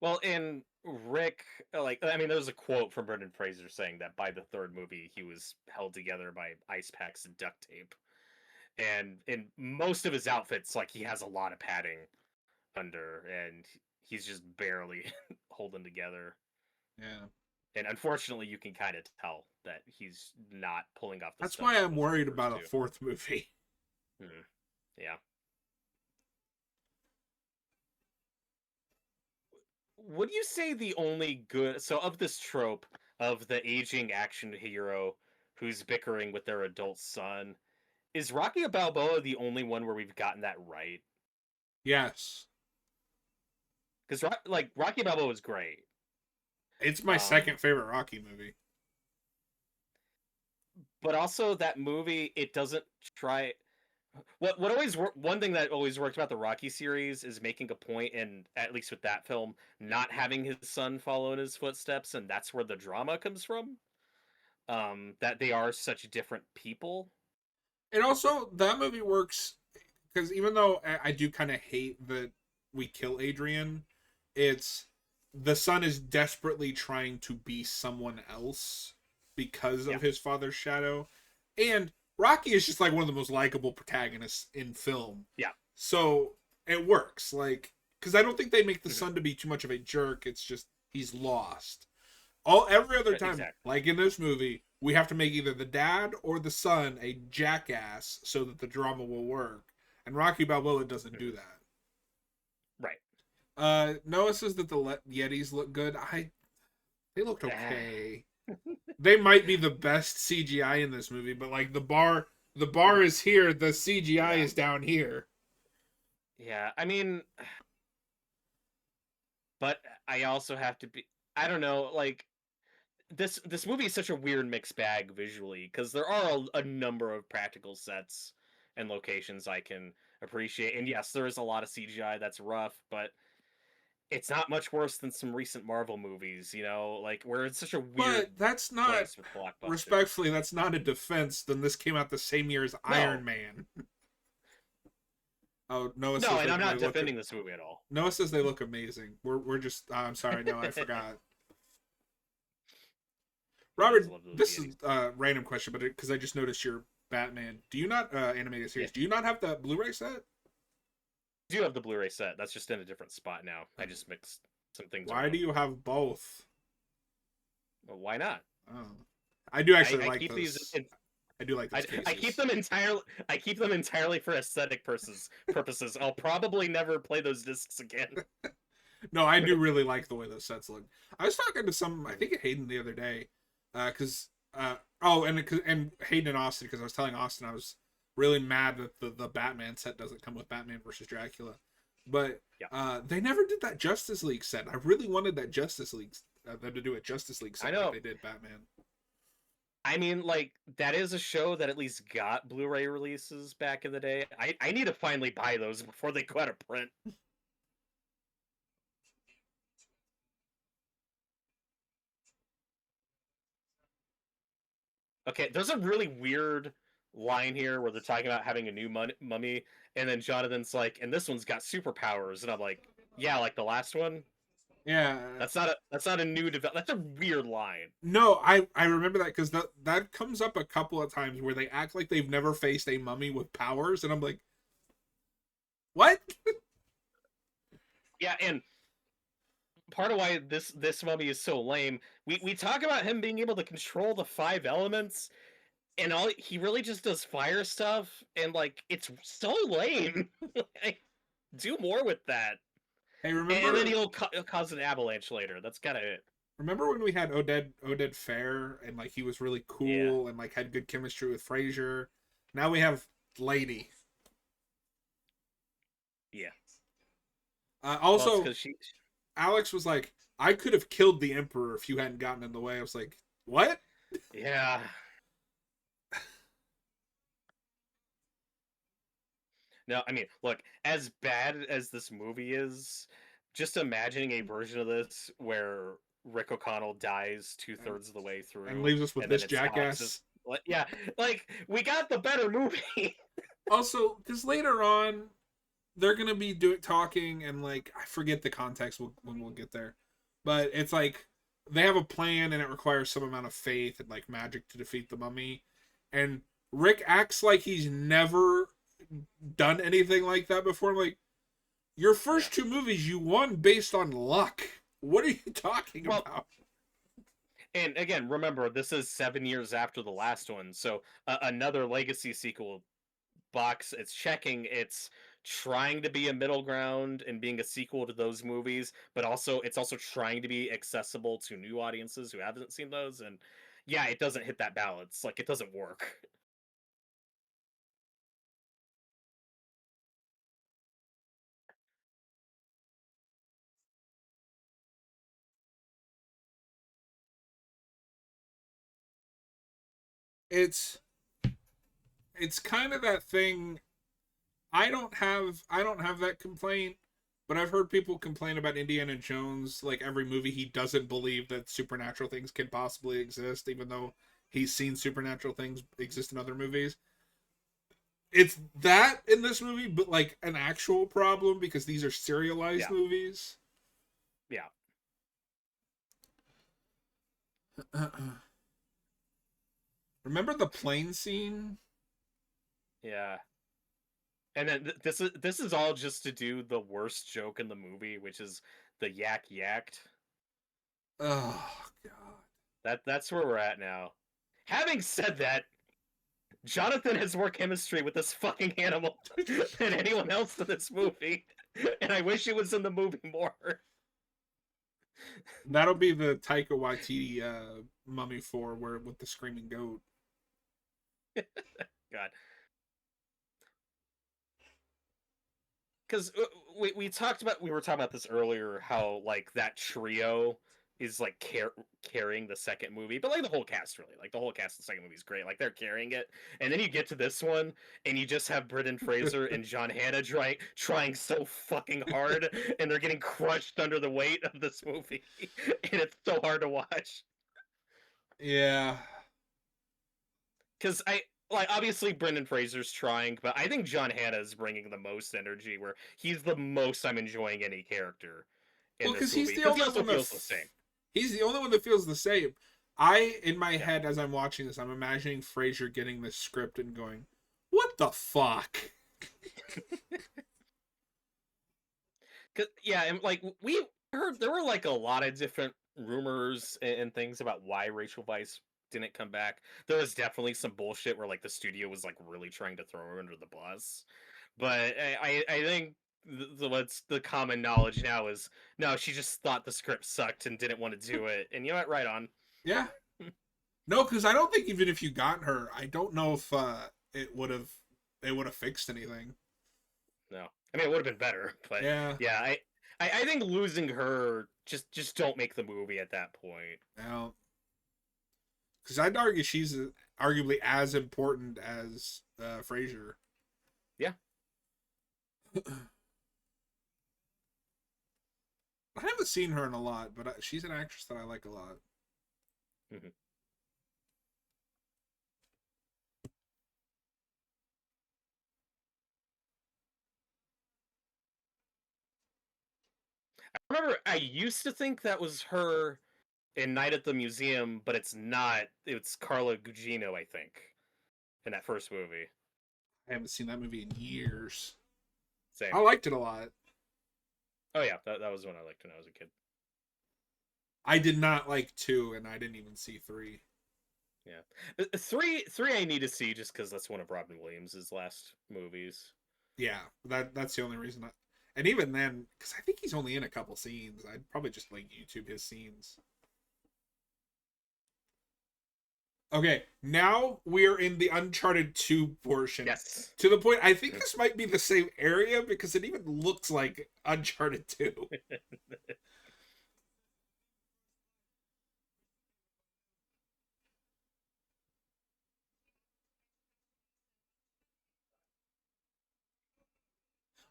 Well, in Rick, like, I mean, there's a quote from Brendan Fraser saying that by the third movie, he was held together by ice packs and duct tape. And in most of his outfits, like, he has a lot of padding under, and he's just barely holding together. Yeah. And unfortunately, you can kind of tell that he's not pulling off the That's stunts why he I'm was in the worried first about a two. fourth movie. Hmm. Yeah. Would you say the only good so of this trope of the aging action hero who's bickering with their adult son, is Rocky Balboa the only one where we've gotten that right? Yes. Because like Rocky Balboa is great, It's my um, second favorite Rocky movie. but also that movie it doesn't try. What always one thing that always worked about the Rocky series is making a point, and at least with that film, not having his son follow in his footsteps, and that's where the drama comes from. That they are such different people. And also, that movie works because even though I do kind of hate that we kill Adrian, it's the son is desperately trying to be someone else because Yeah. of his father's shadow. And Rocky is just like one of the most likable protagonists in film. Yeah. So it works. Like, because I don't think they make the Mhm. son to be too much of a jerk. It's just he's lost. Every other time, Exactly. like in this movie, we have to make either the dad or the son a jackass so that the drama will work. And Rocky Balboa doesn't do Mhm. that. Right. Noah says that the Yetis look good. They looked Ah. okay. They might be the best CGI in this movie, but like the bar is here, the CGI Yeah. is down here. Yeah. I mean, but I also have to be. I don't know. Like this movie is such a weird mixed bag visually because there are a number of practical sets and locations I can appreciate, and yes, there is a lot of CGI that's rough, but it's not much worse than some recent Marvel movies. Like where it's such a weird But that's not place with blockbusters. respectfully, that's not a defense. Then this came out the same year as Iron No, Man. Oh, Noah no, says and they I'm not look. defending this movie at all. Noah says they look amazing. We're just. I'm sorry, no, I forgot. He does Robert, love those this is Yetis. a random question, but because I just noticed your Batman. Do you not animated Yeah, series? Do you not have the Blu-ray set? I do have the Blu-ray set. That's just in a different spot now. I just mixed some things Why do around. you have both? Well, why not? Oh. I do I, actually I like keep these. those. I do like those I keep cases. them entirely. I keep them entirely for aesthetic purposes. I'll probably never play those discs again. No, I do really like the way those sets look. I was talking to some, I think Hayden the other day, because and Hayden and Austin, because I was telling Austin I was really mad that the Batman set doesn't come with Batman versus Dracula, but Yeah, they never did that Justice League set. I really wanted that Justice League them to do a Justice League I set like know. they did Batman. I mean, like that is a show that at least got Blu-ray releases back in the day. I need to finally buy those before they go out of print. Okay, there's a really weird line here where they're talking about having a new mummy, and then Jonathan's like, "And this one's got superpowers," and I'm like, "Yeah, like the last one." Yeah, That's not a new develop. That's a weird line. no, I remember that because that comes up a couple of times where they act like they've never faced a mummy with powers, and I'm like, what? Yeah, and part of why this mummy is so lame. We talk about him being able to control the five elements, and all he really just does fire stuff, and like it's so lame. Like, do more with that. Hey, And then remember he'll cause an avalanche later. That's kind of it. remember when we had Oded Fair and like he was really Yeah, cool and like had good chemistry with Frasier. Now we have Lady. yeah. Well, it's Also, because she. Alex was like, I could have killed the Emperor if you hadn't gotten in the way. I was like, what? Yeah. No, I mean, look, as bad as this movie is, just imagining a version of this where Rick O'Connell dies And, two-thirds of the way and through, leaves us with and then this it's Alex's. jackass. Yeah, like we got the better movie. Also, because later on, they're gonna be talking and like I forget the context when we'll get there, but it's like they have a plan and it requires some amount of faith and like magic to defeat the mummy, and Rick acts like he's never done anything like that before. I'm like, your Yeah. first two movies you won based on luck. What are you talking Well, about? and again, remember this is 7 years after the last one, so another legacy sequel box. It's checking. It's trying to be a middle ground and being a sequel to those movies, but also it's also trying to be accessible to new audiences who haven't seen those. And yeah, it doesn't hit that balance. Like it doesn't work. It's it's kind of that thing. I don't have that complaint, but I've heard people complain about Indiana Jones. Like every movie, he doesn't believe that supernatural things can possibly exist, even though he's seen supernatural things exist in other movies. It's that in this movie, but like an actual problem because these are serialized Yeah, movies. yeah, Remember the plane scene? yeah. And then this is all just to do the worst joke in the movie, which is the yak yacked. Oh god. That's where we're at now. Having said that, Jonathan has more chemistry with this fucking animal than anyone else in this movie, and I wish it was in the movie more. That'll be the Taika Waititi Mummy 4 where with the screaming goat. God, because we were talking about this earlier, how like that trio is like carrying the second movie, but like the whole cast really, like the whole cast of the second movie is great, like they're carrying it, and then you get to this one and you just have Brendan Fraser and John Hannah trying so fucking hard, and they're getting crushed under the weight of this movie, and it's so hard to watch. Yeah. Because I like obviously Brendan Fraser's trying, but I think John Hannah is bringing the most energy. Where he's the most I'm enjoying any character in Well, this because he's movie the because he only also one that feels the same. he's the only one that feels the same. I in my Yeah, head as I'm watching this, I'm imagining Frasier getting this script and going, "What the fuck?" cause yeah, and like we heard there were like a lot of different rumors and things about why Rachel Weisz didn't come back. There was definitely some bullshit where like the studio was like really trying to throw her under the bus, but I think what's the common knowledge now is no, she just thought the script sucked and didn't want to do it. And you know what? Right on. Yeah. No, because I don't think even if you got her, I don't know if it would have fixed anything. No, I mean it would have been better, but Yeah. yeah, I think losing her just don't make the movie at that point. Now, because I'd argue she's arguably as important as Frasier. Yeah. I haven't seen her in a lot, but she's an actress that I like a lot. Mhm. I remember I used to think that was her in Night at the Museum, but it's not. It's Carla Gugino, I think, in that first movie. I haven't seen that movie in years. Same. I liked it a lot. Oh yeah, that was one I liked when I was a kid. I did not like 2, and I didn't even see 3. Yeah, three I need to see just because that's one of Robin Williams' last movies. Yeah, that's the only reason. And even then, because I think he's only in a couple scenes, I'd probably just like YouTube his scenes. Okay, now we're in the Uncharted 2 portion. Yes. To the point, I think this might be the same area because it even looks like Uncharted 2.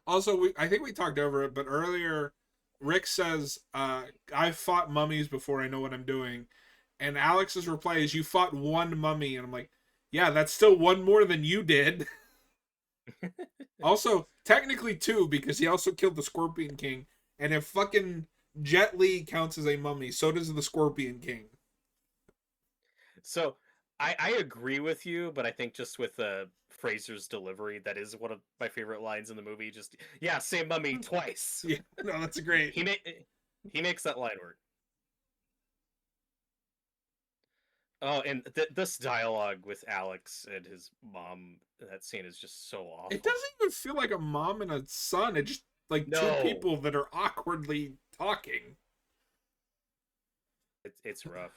Also, I think we talked over it, but earlier, Rick says, I've fought mummies before, I know what I'm doing. And Alex's reply is, you fought one mummy. And I'm like, yeah, that's still one more than you did. Also, technically two, because he also killed the Scorpion King. And if fucking Jet Li counts as a mummy, so does the Scorpion King. So I agree with you, but I think just with Frasier's delivery, that is one of my favorite lines in the movie. Just yeah, say mummy twice. Yeah, no, that's great. He makes that line work. Oh, and this dialogue with Alex and his mom, that scene is just so It awful. doesn't even feel like a mom and a son. It's just like two No, people that are awkwardly talking. it's rough.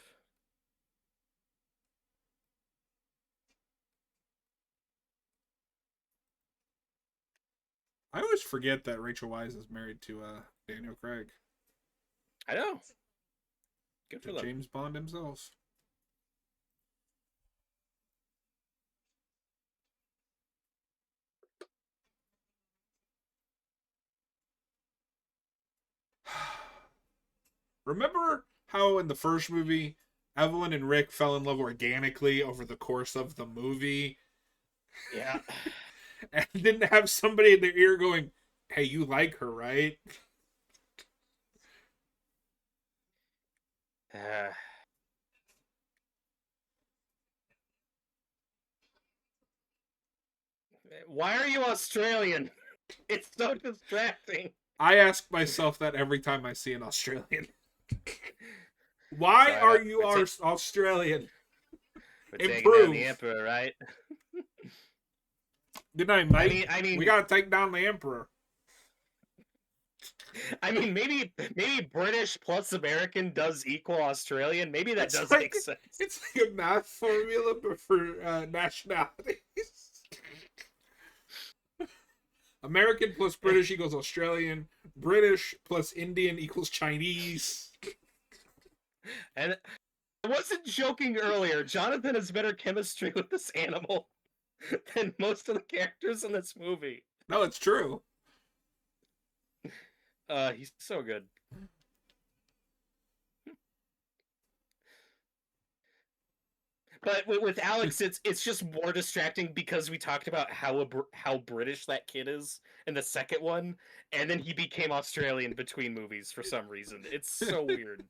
I always forget that Rachel Weisz is married to Daniel Craig, I know. Good to for them. James Bond himself. Remember how in the first movie, Evelyn and Rick fell in love organically over the course of the movie Yeah. and didn't have somebody in their ear going, hey, you like her, right? Uh, why are you Australian? It's so distracting. I ask myself that every time I see an Australian. Why Sorry, are you Australian? we're taking down the Improve. emperor, right? Good night, I mate. mean, I We mean, gotta take down the Emperor. maybe British plus American does equal Australian. Maybe that It's does like make sense. it's like a math formula, but for nationalities. American plus British equals Australian. British plus Indian equals Chinese. And I wasn't joking earlier. Jonathan has better chemistry with this animal than most of the characters in this movie. No, it's true. He's so good. But with Alex, it's just more distracting because we talked about how British that kid is in the second one, and then he became Australian between movies for some reason. It's so weird.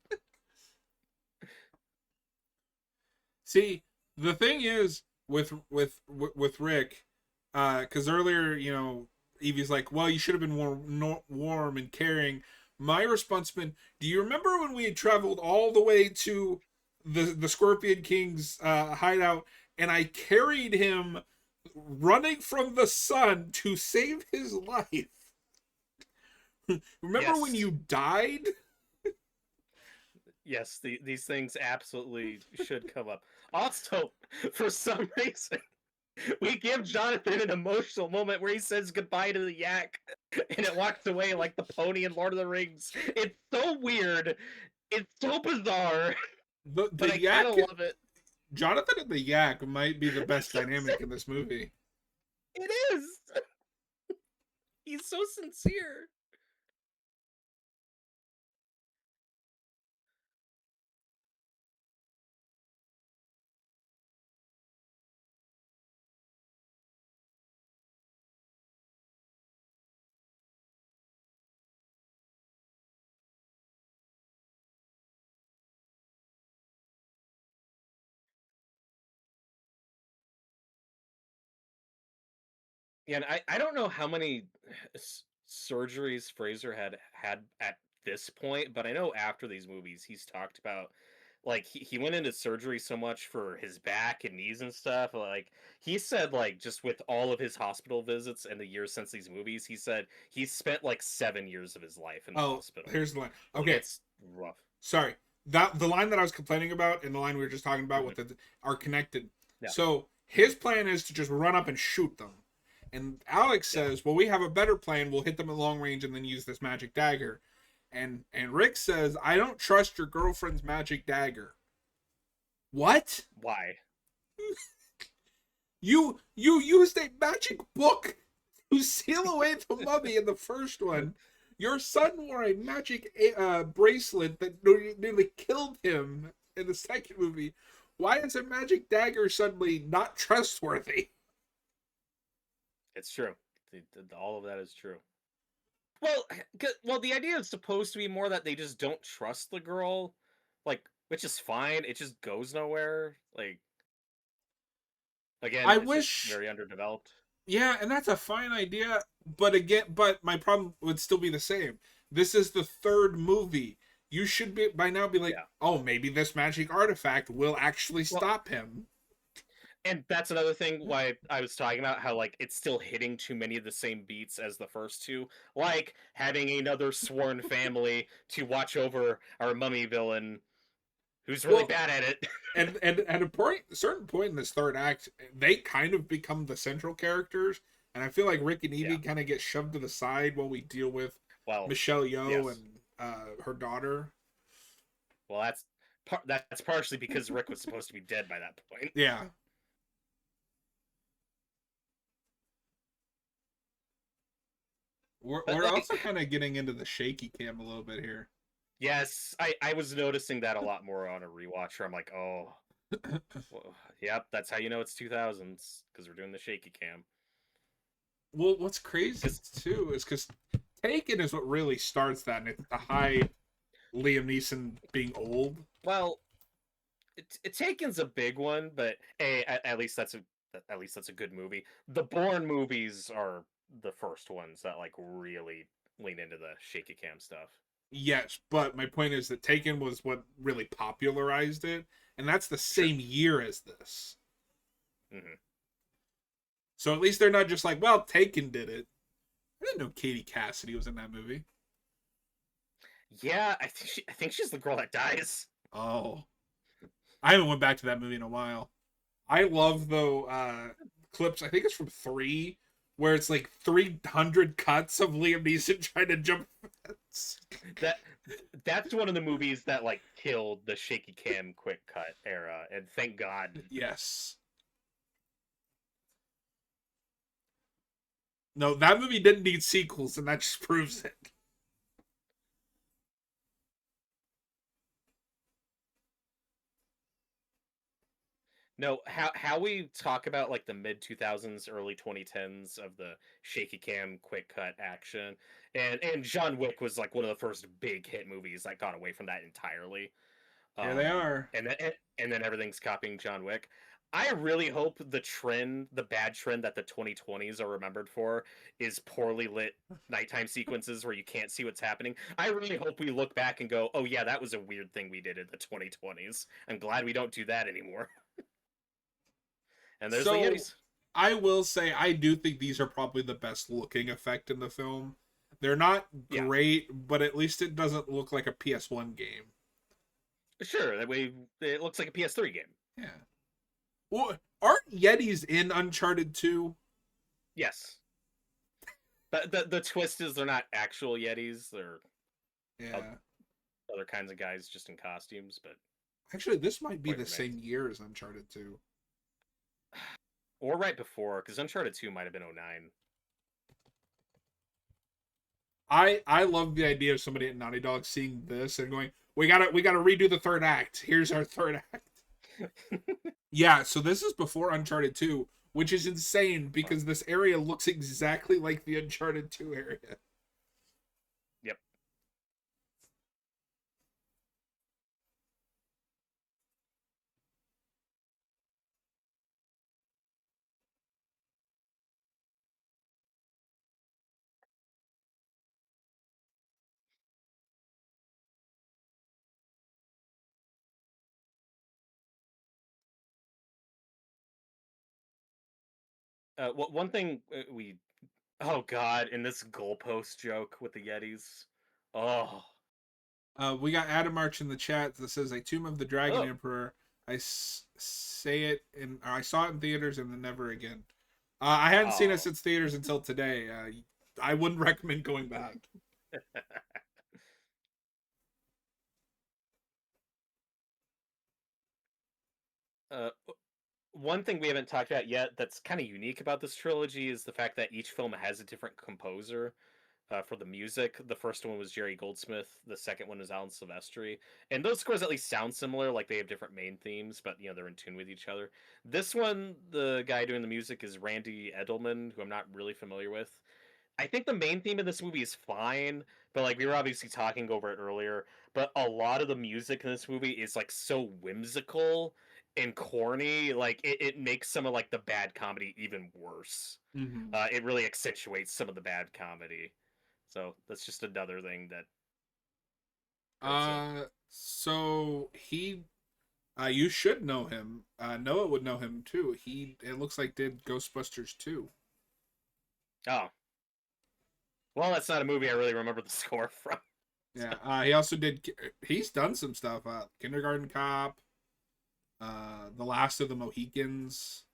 See, the thing is with Rick, because earlier, Evie's like, "Well, you should have been warm, warm and caring." My response been, "Do you remember when we had traveled all the way to the Scorpion King's hideout, and I carried him running from the sun to save his life? Remember when Yes, you died?" yes, these things absolutely should come up. Also, for some reason, we give Jonathan an emotional moment where he says goodbye to the yak, and it walks away like the pony in Lord of the Rings. It's so weird. It's so bizarre, The but I kind yak, of love it. Jonathan and the yak might be the best dynamic in this movie. It is. He's so sincere. Yeah, and I don't know how many surgeries Fraser had at this point, but I know after these movies he's talked about like he went into surgery so much for his back and knees and stuff. Like he said, like just with all of his hospital visits and the years since these movies, he said he spent like 7 years of his life in the Oh, hospital. here's the line. Like Okay, it's rough. sorry. That the line that I was complaining about and the line we were just talking about Mhm. with the are connected. Yeah. So Mhm. his plan is to just run up and shoot them. And Alex Yeah. says, "Well, we have a better plan. We'll hit them at long range and then use this magic dagger." And Rick says, "I don't trust your girlfriend's magic dagger." What? Why? You used a magic book to seal away the mummy in the first one. Your son wore a magic bracelet that nearly killed him in the second movie. Why is a magic dagger suddenly not trustworthy? It's true. All of that is true. Well, well, the idea is supposed to be more that they just don't trust the girl, like, which is fine. It just goes nowhere. Like, again, I it's just wish, very underdeveloped. yeah, and that's a fine idea, but again, but my problem would still be the same. This is the third movie. You should be by now be like, Yeah. oh, maybe this magic artifact will actually Well, stop him. and that's another thing why I was talking about how like it's still hitting too many of the same beats as the first two, like having another sworn family to watch over our mummy villain who's really Well, bad at it. and at a certain point in this third act, they kind of become the central characters, and I feel like Rick and Yeah. Evie kind of get shoved to the side while we deal with Well, Michelle Yeoh yes. and her daughter. Well, that's partially because Rick was supposed to be dead by that point. Yeah, But we're like, also kind of getting into the shaky cam a little bit here. yes, I was noticing that a lot more on a rewatch. Where I'm like, oh, well, yep, that's how you know it's 2000s because we're doing the shaky cam. Well, what's crazy Because too is because Taken is what really starts that, and it's the high Liam Neeson being old. well, Taken's a big one, but hey, at least that's a good movie. The Bourne movies are the first ones that like really lean into the shaky cam stuff. Yes, but my point is that Taken was what really popularized it, and that's the Sure. same year as this. Hmm. So at least they're not just like, well, Taken did it. I didn't know Katie Cassidy was in that movie. Yeah, I think she's the girl that dies. Oh, I haven't went back to that movie in a while. I love though clips. I think it's from three, where it's like 300 cuts of Liam Neeson trying to jump a fence. That that's one of the movies that like killed the shaky cam quick cut era, and thank God. Yes. No, that movie didn't need sequels, and that just proves it. No, how we talk about like the mid 2000s, early 2010s of the shaky cam quick cut action, and John Wick was like one of the first big hit movies that got away from that entirely. Here they are. And then everything's copying John Wick. I really hope the bad trend that the 2020s are remembered for, is poorly lit nighttime sequences where you can't see what's happening. I really hope we look back and go, "Oh yeah, that was a weird thing we did in the 2020s. I'm glad we don't do that anymore." And there's the So Yetis. I will say I do think these are probably the best looking effect in the film. They're not Yeah, great, but at least it doesn't look like a PS1 game. sure. That way it looks like a PS3 game. Yeah. Well, aren't Yetis in Uncharted 2? Yes. But the twist is they're not actual Yetis. They're Yeah. other kinds of guys just in costumes, but Actually, this might be quite the remains. same year as Uncharted 2. Or right before, because Uncharted 2 might have been '09. I love the idea of somebody at Naughty Dog seeing this and going, we gotta redo the third act. Here's our third act. Yeah, so this is before Uncharted 2, which is insane because this area looks exactly like the Uncharted 2 area. Yep. one thing we oh god, in this goalpost joke with the Yetis. Oh. We got Adam March in the chat that says a Tomb of the Dragon Oh. Emperor. Say it in, or I saw it in theaters and then never again. I hadn't seen it Oh. since theaters until today. I wouldn't recommend going back. uh, one thing we haven't talked about yet that's kind of unique about this trilogy is the fact that each film has a different composer for the music. The first one was Jerry Goldsmith. The second one is Alan Silvestri, and those scores at least sound similar. Like they have different main themes, but they're in tune with each other. This one, the guy doing the music is Randy Edelman, who I'm not really familiar with. I think the main theme of this movie is fine, but like we were obviously talking over it earlier, but a lot of the music in this movie is like so whimsical and corny, like it makes some of like the bad comedy even worse. Mm-hmm. It really accentuates some of the bad comedy. So that's just another thing that hurts it. So you should know him. Noah would know him too. It looks like did Ghostbusters 2. Oh. Well, that's not a movie I really remember the score from. Yeah. He also did. He's done some stuff. Kindergarten Cop. The Last of the Mohicans.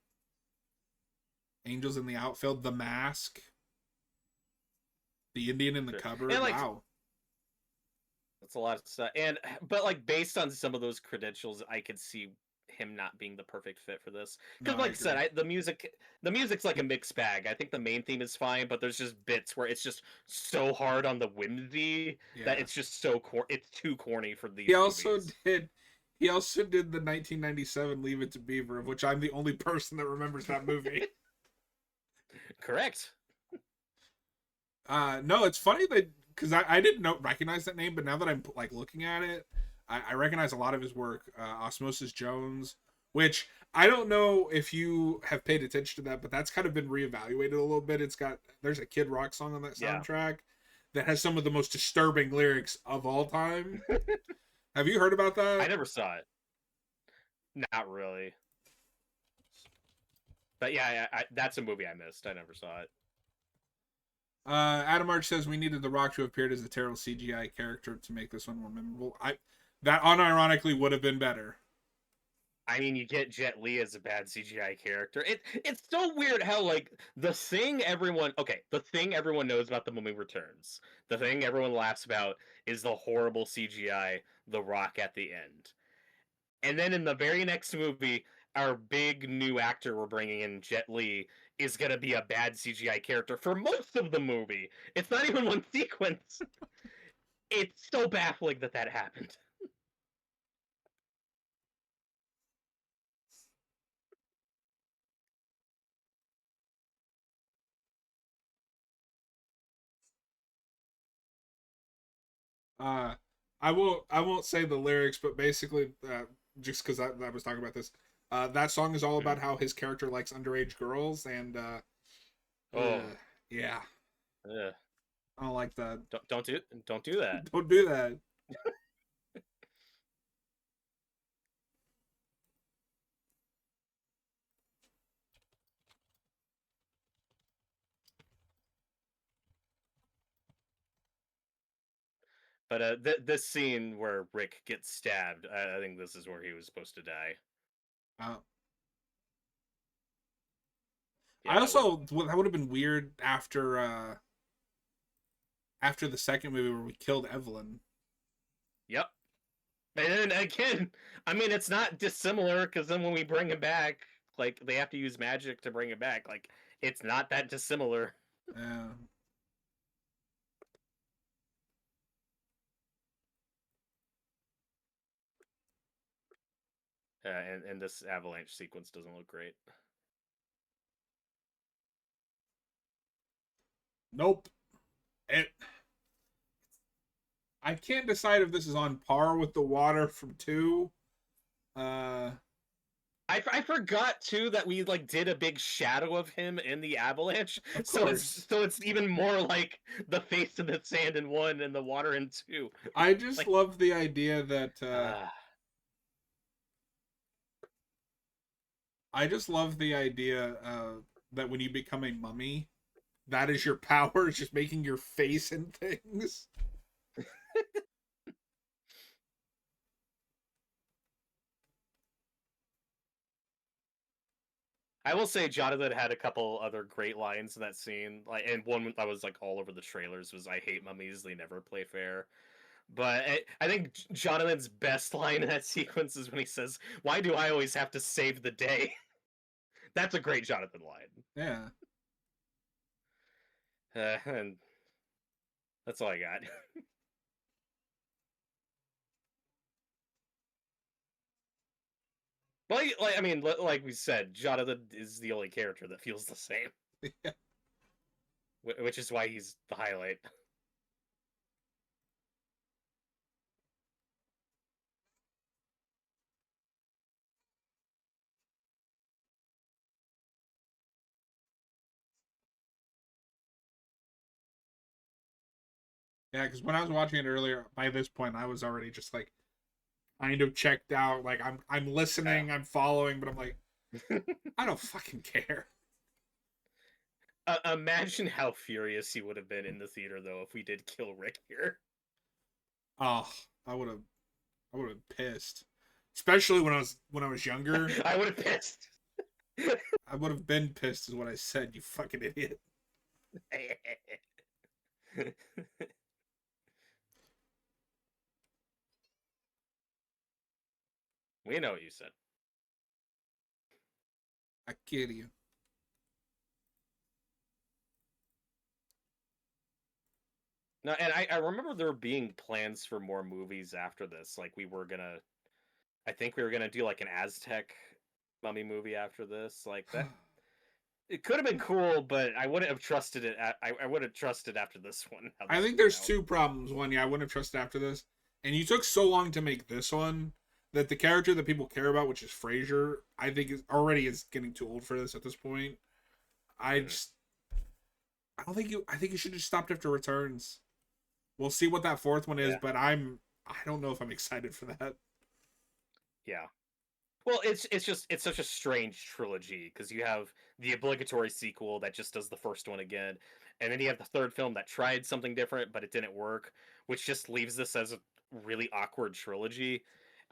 Angels in the Outfield. The Mask. The Indian in the Cupboard. And like, wow. that's a lot of stuff. But like based on some of those credentials, I could see him not being the perfect fit for this. No, Because I like I agree. said, the music's like a mixed bag. I think the main theme is fine, but there's just bits where it's just so hard on the whimsy that Yeah. it's just it's too corny for He these also movies. did. He also did the 1997 Leave It to Beaver, of which I'm the only person that remembers that movie. Correct. No, it's funny that because I didn't recognize that name, but now that I'm like looking at it, I recognize a lot of his work. Osmosis Jones, which I don't know if you have paid attention to that, but that's kind of been reevaluated a little bit. There's a Kid Rock song on that Yeah. soundtrack that has some of the most disturbing lyrics of all time. Have you heard about I that? never saw it. Not really. But yeah, that's a movie I missed. I never saw it. Adam Arch says we needed The Rock to appear as a terrible CGI character to make this one more memorable. That unironically would have been better. I mean, you get Jet Li as a bad CGI character. It's so weird how like the thing everyone knows about the movie Returns, the thing everyone laughs about is the horrible CGI The Rock at the end, and then in the very next movie, our big new actor we're bringing in, Jet Li, is gonna be a bad CGI character for most of the movie. It's not even one sequence. It's so baffling that happened. Uh, I won't say the lyrics, but basically, just because I was talking about this, that song is all about how his character likes underage girls, and Oh, yeah, ugh. I don't like that. Don't do that. Don't do that. But this scene where Rick gets stabbed, I think this is where he was supposed to die. Uh, I Yeah, also that would have been weird after the second movie where we killed Evelyn. Yep. And again, I mean, it's not dissimilar because then when we bring him back, like they have to use magic to bring him back. Like it's not that dissimilar. Yeah. And this avalanche sequence doesn't look great. Nope. I can't decide if this is on par with the water from 2. I forgot too that we like did a big shadow of him in the avalanche, Of so course. it's even more like the face of the sand in 1 and the water in 2. I just Like, love the idea that I just love the idea that when you become a mummy, that is your power, is just making your face and things. I will say Jonathan had a couple other great lines in that scene, like, and one that was like all over the trailers was "I hate mummies; they never play fair." But I think Jonathan's best line in that sequence is when he says, "Why do I always have to save the day?" That's a great Jonathan line. Yeah. And that's all I got. Like I mean, like we said, Jonathan is the only character that feels the same, Yeah. which is why he's the highlight. Yeah, because when I was watching it earlier, by this point I was already just like kind of checked out. Like I'm listening, I'm following, but I'm like, I don't fucking care. Imagine how furious he would have been in the theater though if we did kill Rick here. Oh, I would have pissed. Especially when I was younger. I would have pissed. I would have been pissed is what I said, you fucking idiot. We know what you said. I kid you. No, and I remember there being plans for more movies after this. Like I think we were gonna do like an Aztec mummy movie after this. Like that, it could have been cool, but I wouldn't have trusted it. I would have trusted after this one. How I this think turned there's out. two problems. One, yeah, I wouldn't have trusted after this. And you took so long to make this one that the character that people care about, which is Frasier, I think is getting too old for this at this point. I just I don't think you I think you should have stopped after Returns. We'll see what that fourth one is, Yeah. but I don't know if I'm excited for that. Yeah. Well, it's such a strange trilogy because you have the obligatory sequel that just does the first one again, and then you have the third film that tried something different but it didn't work, which just leaves this as a really awkward trilogy.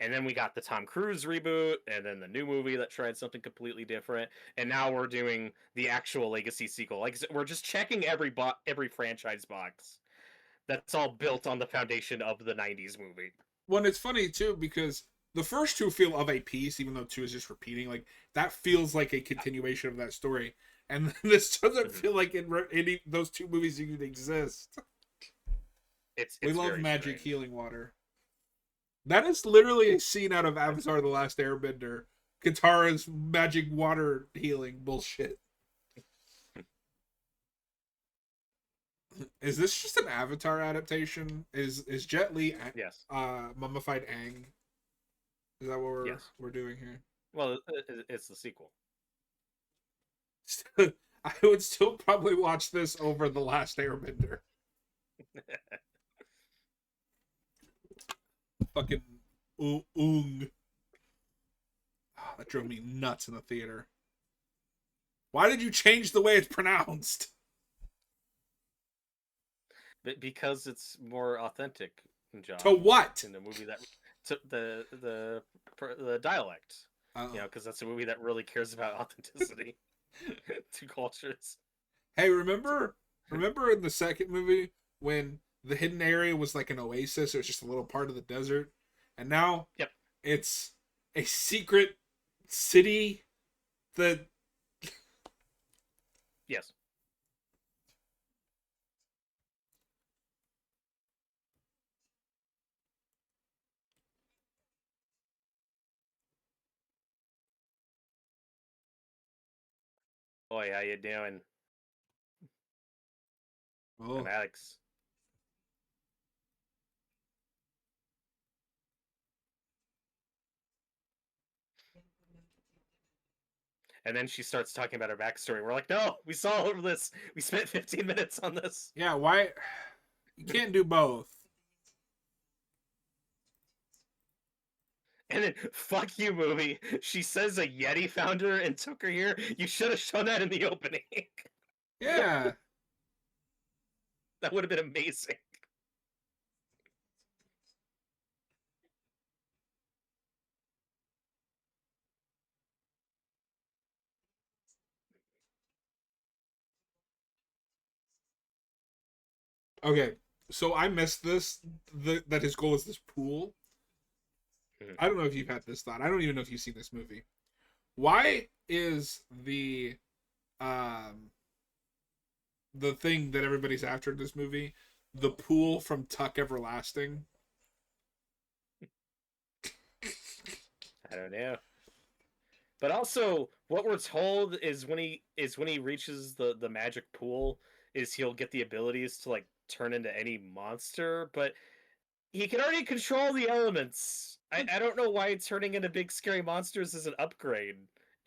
And then we got the Tom Cruise reboot, and then the new movie that tried something completely different, and now we're doing the actual Legacy sequel. Like we're just checking every franchise box. That's all built on the foundation of the '90s movie. Well, it's funny too because the first two feel of a piece, even though two is just repeating. Like that feels like a continuation of that story, and this doesn't feel like any those two movies even exist. It's We love very magic strange. healing water. That is literally a scene out of Avatar: The Last Airbender. Katara's magic water healing bullshit. Is this just an Avatar adaptation? Is Jet Li Yes. mummified Aang? Is that what Yes. we're doing here? Well, it's the sequel. I would still probably watch this over The Last Airbender. Fucking Oong. Oh, that drove me nuts in the theater. Why did you change the way it's pronounced? But because it's more authentic, John. To what? In the movie that to the dialect. Uh-oh. You know, because that's a movie that really cares about authenticity to cultures. Hey, remember in the second movie when the hidden area was like an oasis? It was just a little part of the desert, and now Yep. it's a secret city that. Yes. Boy, how you doing? I'm Oh, Alex. And then she starts talking about her backstory. We're like, no, we saw all of this. We spent 15 minutes on this. yeah. Why? You can't do both. And then, fuck you, movie. She says a Yeti found her and took her here. You should have shown that in the opening. Yeah. That would have been amazing. Okay. So I missed this. That his goal is this pool. I don't know if you've had this thought. I don't even know if you've seen this movie. Why is um the thing that everybody's after in this movie the pool from Tuck Everlasting? I don't know. But also, what we're told is when he reaches the magic pool, is he'll get the abilities to like turn into any monster, but he can already control the elements. I don't know why turning into big scary monsters is an upgrade.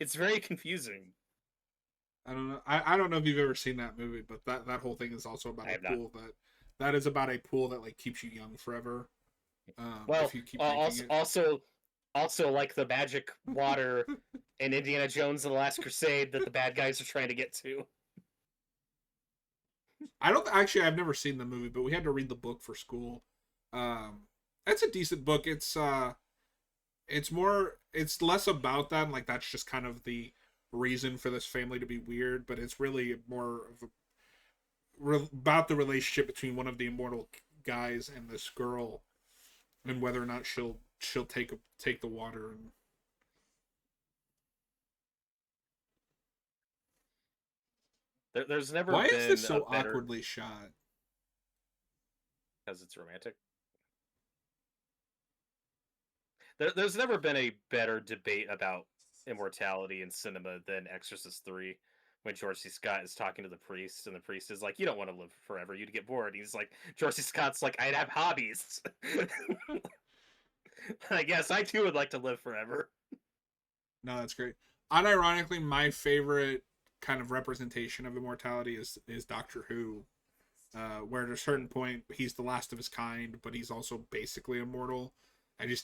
It's very confusing. I don't know. I don't know if you've ever seen that movie, but that whole thing is also about I a have not. pool that is about a pool that like keeps you young forever. Well, If you keep drinking it. also like the magic water in Indiana Jones and the Last Crusade that the bad guys are trying to get to. I don't actually. I've never seen the movie, but we had to read the book for school. It's a decent book. It's more. It's less about that. Like that's just kind of the reason for this family to be weird, but it's really more of about the relationship between one of the immortal guys and this girl, and whether or not she'll take the water. And There's never why is this been a so better awkwardly shot? because it's romantic. There's never been a better debate about immortality in cinema than Exorcist 3, when George C. Scott is talking to the priest, and the priest is like, "You don't want to live forever. You'd get bored." He's like, George C. Scott's like, "I'd have hobbies." I guess I too would like to live forever. No, that's great. Unironically, my favorite kind of representation of immortality is Doctor Who, where at a certain point he's the last of his kind, but he's also basically immortal.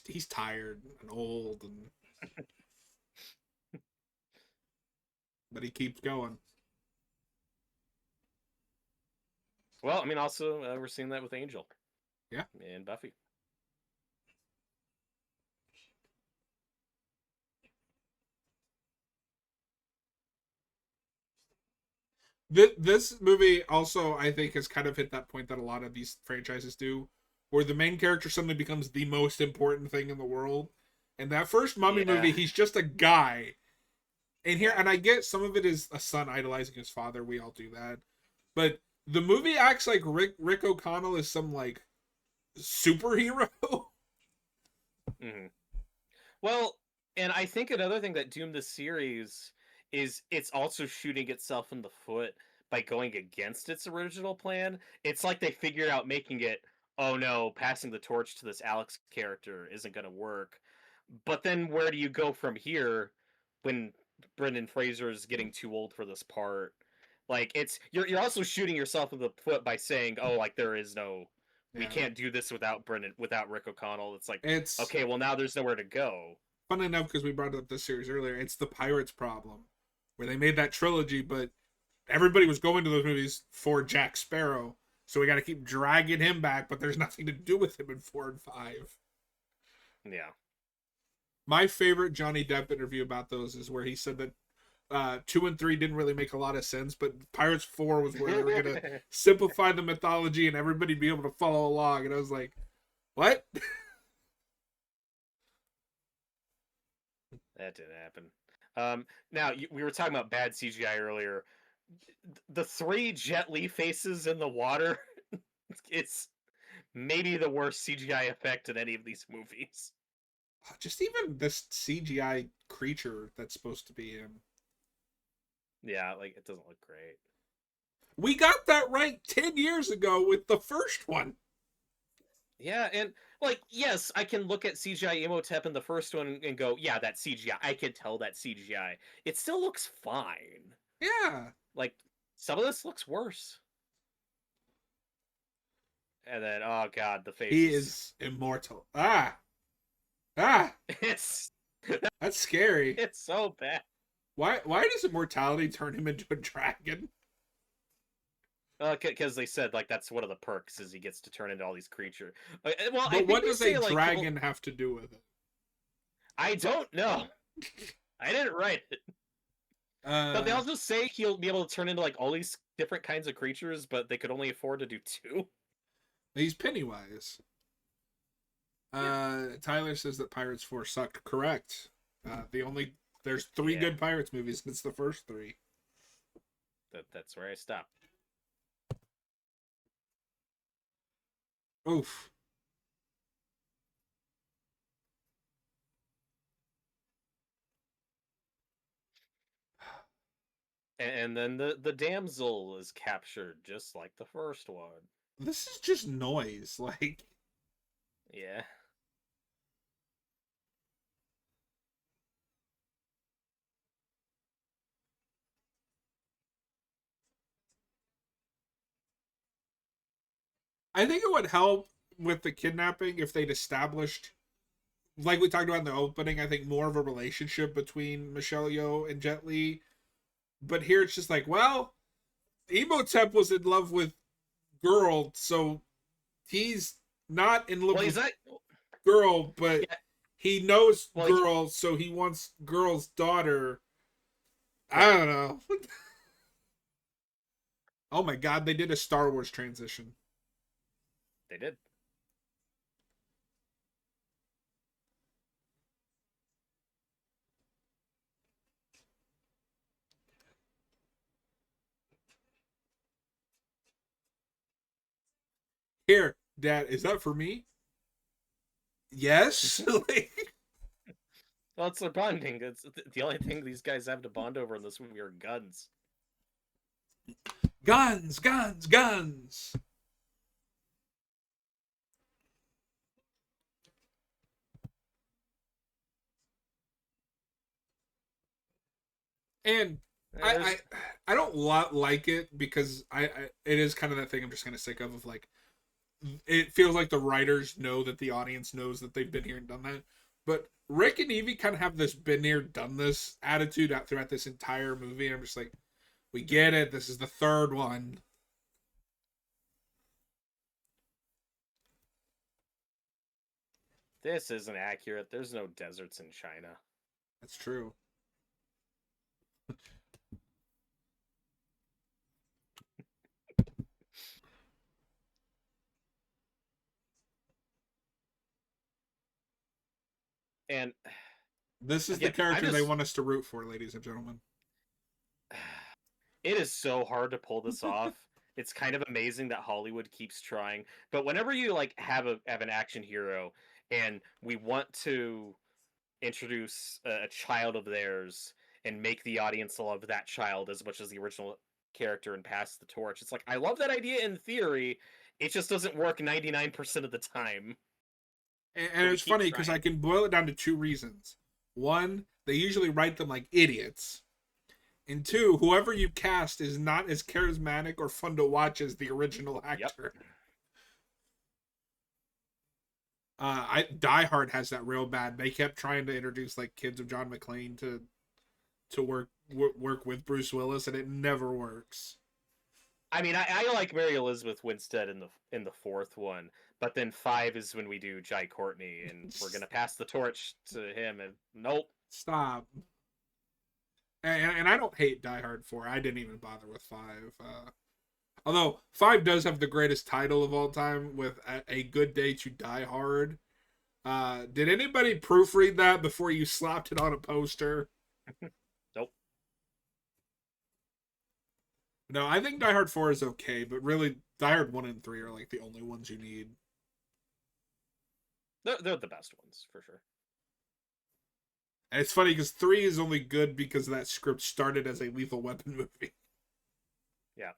He's tired and old, and but he keeps going. Well, I mean, also we're seeing that with Angel, Yeah, and Buffy. this movie also I think has kind of hit that point that a lot of these franchises do, where the main character suddenly becomes the most important thing in the world. In that first Mummy Yeah, movie, he's just a guy. And here, and I get some of it is a son idolizing his father. We all do that, but the movie acts like Rick O'Connell is some like superhero. mm-hmm. Well, and I think another thing that doomed the series is it's also shooting itself in the foot by going against its original plan. It's like they figured out making it, oh no, passing the torch to this Alex character isn't going to work. But then where do you go from here when Brendan Fraser is getting too old for this part? Like it's you're also shooting yourself in the foot by saying, "Oh, like there is no we Yeah, can't do this without Rick O'Connell." It's like, it's okay, well now there's nowhere to go. fun enough because we brought up this series earlier. It's the Pirates problem, where they made that trilogy, but everybody was going to those movies for Jack Sparrow, so we got to keep dragging him back. But there's nothing to do with him in 4 and 5. Yeah. My favorite Johnny Depp interview about those is where he said that 2 and 3 didn't really make a lot of sense, but Pirates 4 was where they were gonna simplify the mythology and everybody'd be able to follow along. And I was like, what? That didn't happen. Now we were talking about bad CGI earlier. The three Jet Li faces in the water, it's maybe the worst CGI effect in any of these movies. Just even this CGI creature that's supposed to be him. Yeah, like it doesn't look great. We got that right 10 years ago with the first one. Yeah, and like yes, I can look at CGI Imhotep in the first one and go, yeah, that's CGI. I can tell that CGI. It still looks fine. Yeah. Like some of this looks worse. And then oh god, the He faces. is immortal. Ah. Ah, It's that's scary. it's so bad. Why does immortality turn him into a dragon? Because they said like that's one of the perks is he gets to turn into all these creatures. Well, I But think what they does a say like dragon have to do with it? I don't know. I didn't write it. But they Uh, also say he'll be able to turn into like all these different kinds of creatures, but they could only afford to do two. he's Pennywise. Yeah. Tyler says that Pirates 4 sucked. Correct. There's three Yeah. good Pirates movies, and it's the first three. That's where I stopped. Oof. And then the damsel is captured just like the first one. This is just noise. Like, Yeah. I think it would help with the kidnapping if they'd established, like we talked about in the opening, I think more of a relationship between Michelle Yeoh and Jet Li. But here it's just like, well, Emotep was in love with girl, so he's not in love Well, he's with not. girl, but Yeah. he knows Well, girl, so he wants girl's daughter. I right. don't know. Oh my god, they did a Star Wars transition. They did. Here, Dad, is that for me? Yes. Like, Well, it's their bonding. It's the only thing these guys have to bond over in this movie are guns. guns, guns, guns. And I There's I, I don't like it because it is kind of that thing I'm just kind of sick of like it feels like the writers know that the audience knows that they've been here and done that. But Rick and Evie kind of have this been here, done this attitude out throughout this entire movie. And I'm just like, we get it. This is the third one. this isn't accurate. There's no deserts in China. That's true. And This is the again, I character they just want us to root for, ladies and gentlemen. it is so hard to pull this off. It's kind of amazing that Hollywood keeps trying, but whenever you like have an action hero and we want to introduce a child of theirs and make the audience love that child as much as the original character and pass the torch. It's like I love that idea in theory, it just doesn't work 99% of the time. And But we it's keep funny because I trying. can boil it down to two reasons. One, they usually write them like idiots. And two, whoever you cast is not as charismatic or fun to watch as the original Yep. actor. Die Hard has that real bad. They kept trying to introduce like kids of John McClane to work with Bruce Willis, and it never works. I mean, I like Mary Elizabeth Winstead in the fourth one, but then five is when we do Jai Courtney, and we're gonna pass the torch to him, and nope. Stop. And I don't hate Die Hard 4. I didn't even bother with 5. Although 5 does have the greatest title of all time with A Good Day to Die Hard. Did anybody proofread that before you slapped it on a poster? Nope. No, I think Die Hard 4 is okay, but really Die Hard 1 and 3 are like the only ones you need. They're the best ones for sure. And it's funny because 3 is only good because that script started as a Lethal Weapon movie. Yeah.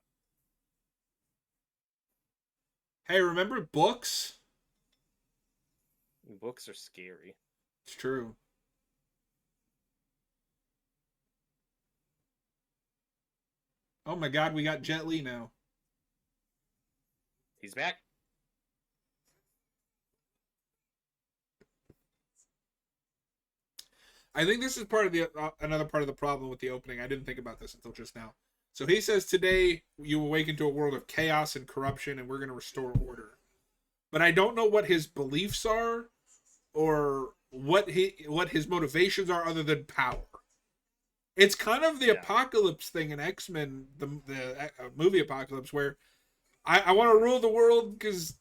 Hey, remember books? Books are scary. It's true. Oh my god, we got Jet Li now. He's back. I think this is part of the another part of the problem with the opening. I didn't think about this until just now. So he says, "Today you awaken to a world of chaos and corruption, and we're going to restore order." But I don't know what his beliefs are, or what his motivations are, other than power. It's kind of the Yeah. apocalypse thing in X-Men, the movie Apocalypse, where I want to rule the world because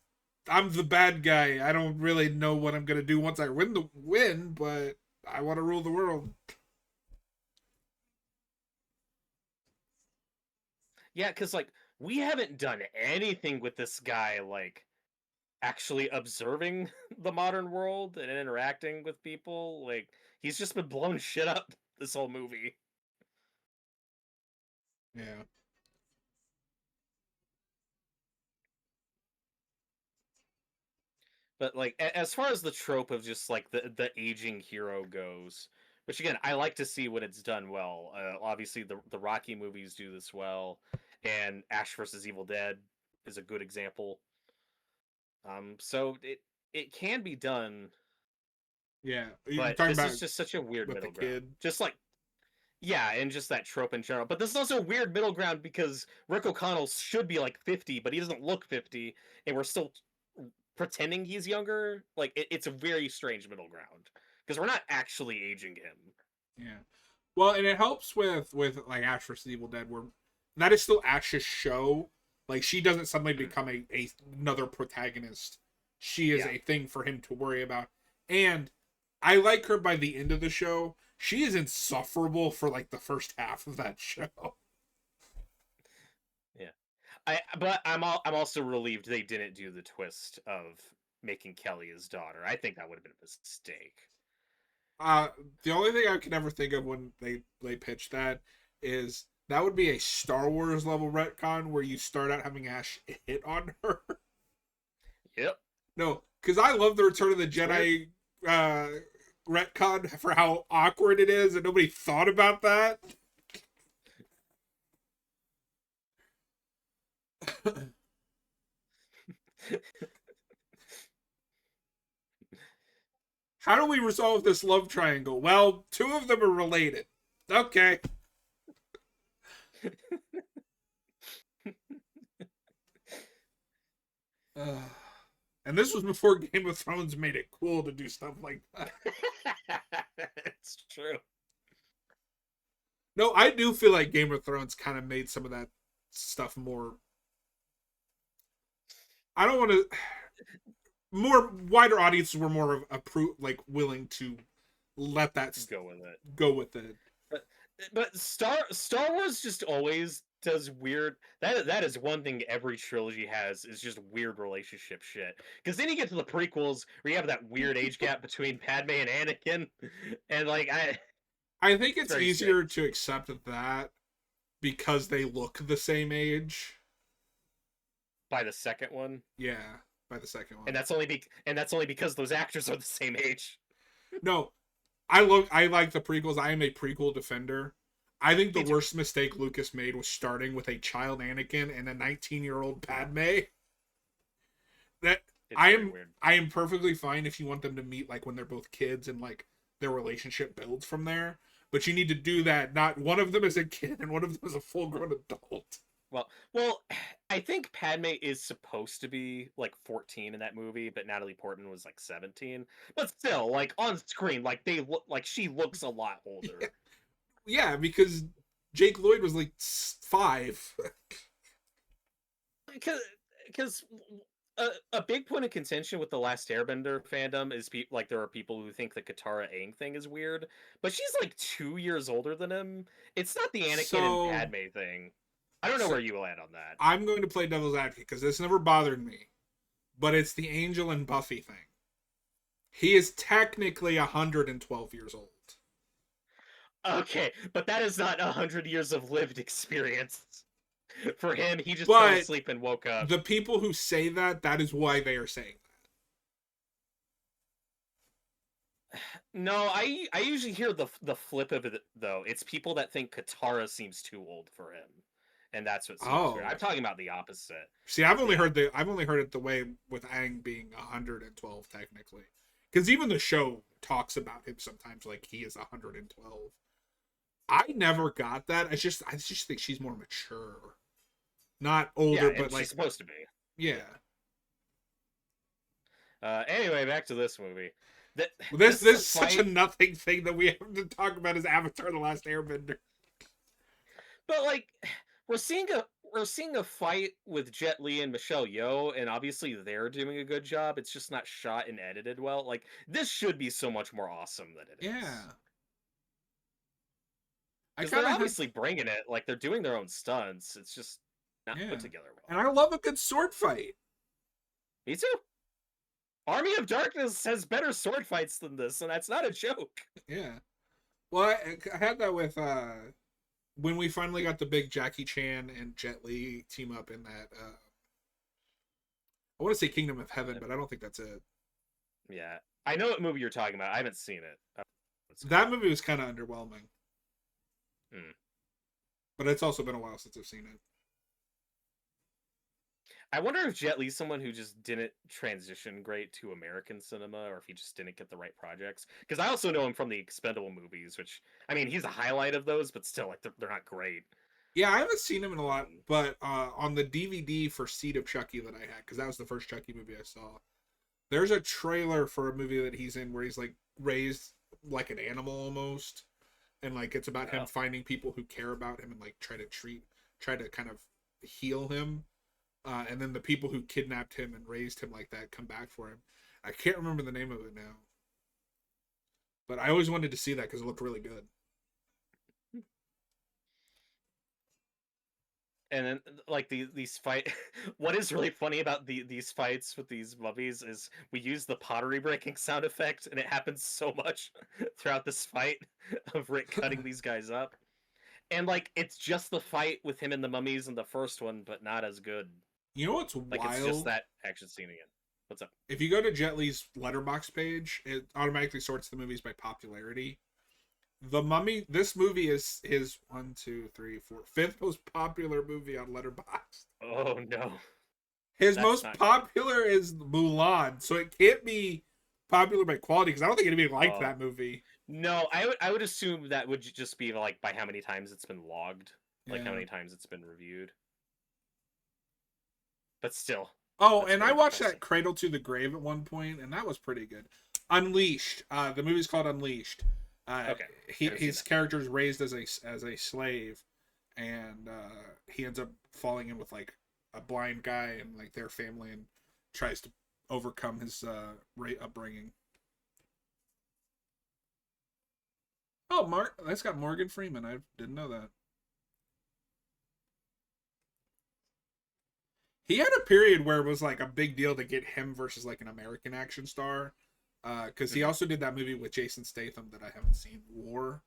I'm the bad guy. I don't really know what I'm gonna do once I win, but I want to rule the world. Yeah, because like we haven't done anything with this guy like actually observing the modern world and interacting with people. Like he's just been blowing shit up this whole movie. Yeah, But like as far as the trope of just like the aging hero goes, which again I like to see when it's done well. Obviously the Rocky movies do this well, and Ash versus Evil Dead is a good example. So it can be done, yeah. You're but talking this about is just such a weird with the middle ground. kid. Just like yeah, and just that trope in general. But this is also a weird middle ground because Rick O'Connell should be like 50, but he doesn't look 50, and we're still pretending he's younger. Like it's a very strange middle ground because we're not actually aging him. Yeah. Well, and it helps with like Ash vs Evil Dead, where that is still Ash's show. Like she doesn't suddenly become a another protagonist. She is Yeah. a thing for him to worry about. And I like her by the end of the show. She is insufferable for like the first half of that show. Yeah. I'm also relieved they didn't do the twist of making Kelly his daughter. I think that would have been a mistake. Uh, the only thing I can ever think of when they pitch that is that would be a Star Wars level retcon where you start out having Ash hit on her. Yep. No, because I love the Return of the Jedi retcon for how awkward it is, and nobody thought about that. How do we resolve this love triangle? Well, two of them are related. Okay. And this was before Game of Thrones made it cool to do stuff like that. It's true. No, I do feel like Game of Thrones kind of made some of that stuff more. I don't want to. More wider audiences were more like willing to let that Go with it. go with it. But Star Wars just always does weird. That is one thing every trilogy has is just weird relationship shit. Because then you get to the prequels where you have that weird age gap between Padme and Anakin, and like I think it's very easier to accept that because they look the same age. by the second one, Yeah, by the second one. and that's only because those actors are the same age. No, I like the prequels. I am a prequel defender. I think the worst mistake Lucas made was starting with a child Anakin and a 19-year-old Padme. That It's very weird. I am perfectly fine if you want them to meet like when they're both kids and like their relationship builds from there. But you need to do that. Not one of them is a kid and one of them is a full-grown adult. Well, I think Padme is supposed to be like 14 in that movie, but Natalie Portman was like 17. But still, like on screen, like they look like she looks a lot older. Yeah, because Jake Lloyd was like 5. Because a big point of contention with the Last Airbender fandom is like there are people who think the Katara Aang thing is weird, but she's like 2 years older than him. It's not the Anakin and Padme thing. I don't know where you land on that. I'm going to play devil's advocate because this never bothered me, but it's the Angel and Buffy thing. He is technically 112 years old. Okay, but that is not 100 years of lived experience. For him, he just But fell asleep and woke up. The people who say that is why they are saying that. No, I usually hear the flip of it though. It's people that think Katara seems too old for him, and that's what seems weird. I'm talking about the opposite. See, I've only heard it the way with Aang being 112 technically. Because even the show talks about him sometimes like he is 112. I never got that. I just think she's more mature, not Yeah, older, and but she's like supposed to be. yeah. Anyway, back to this movie. That Well, this this is this a is such a fight, nothing thing that we have to talk about is Avatar: The Last Airbender. but like we're seeing a fight with Jet Li and Michelle Yeoh, and obviously they're doing a good job. It's just not shot and edited well. Like this should be so much more awesome than it is. Yeah, I Because kind they're of had obviously bringing it. Like they're doing their own stunts. It's just not yeah, put together and well. I love a good sword fight. Me too. Army of Darkness has better sword fights than this, and that's not a joke. Yeah, well, I had that with when we finally got the big Jackie Chan and Jet Li team up in that. I want to say Kingdom of Heaven, but I don't think that's it. Yeah, I know what movie you're talking about. I haven't seen it. What's it That called? movie was kind of underwhelming, Hmm. but it's also been a while since I've seen it. I wonder if Jet Li's someone who just didn't transition great to American cinema, or if he just didn't get the right projects. Because I also know him from the Expendable movies, which I mean, he's a highlight of those, but still, like they're not great. Yeah, I haven't seen him in a lot, Um, but on the DVD for Seed of Chucky that I had, because that was the first Chucky movie I saw, there's a trailer for a movie that he's in where he's like raised like an animal almost, and like it's about him oh, finding people who care about him and like try to kind of heal him, and then the people who kidnapped him and raised him like that come back for him. I can't remember the name of it now, but I always wanted to see that because it looked really good. and then like these fight what is really funny about these fights with these mummies is we use the pottery breaking sound effect, and it happens so much throughout this fight of Rick cutting these guys up. And like it's just the fight with him and the mummies in the first one, but not as good. You know what's Like it's just wild? that action scene again. What's up? If you go to Jet Li's letterbox page, it automatically sorts the movies by popularity. The Mummy. This movie is his one, two, three, four, fifth most popular movie on Letterboxd. Oh no. His That's most not good. popular is Mulan, so it can't be popular by quality because I don't think anybody liked Oh that movie. no, I would assume that would just be like by how many times it's been logged, like how Yeah. many times it's been reviewed. But still, Oh, that's and I very watched depressing. that Cradle to the Grave at one point, and that was pretty good. Unleashed. The movie's called Unleashed. Okay, haven't seen His that. character is raised as a slave, and he ends up falling in with like a blind guy and like their family, and tries to overcome his upbringing. Oh, Mark, that's got Morgan Freeman. I didn't know that. He had a period where it was like a big deal to get him versus like an American action star. Because he Mhm. also did that movie with Jason Statham that I haven't seen, War.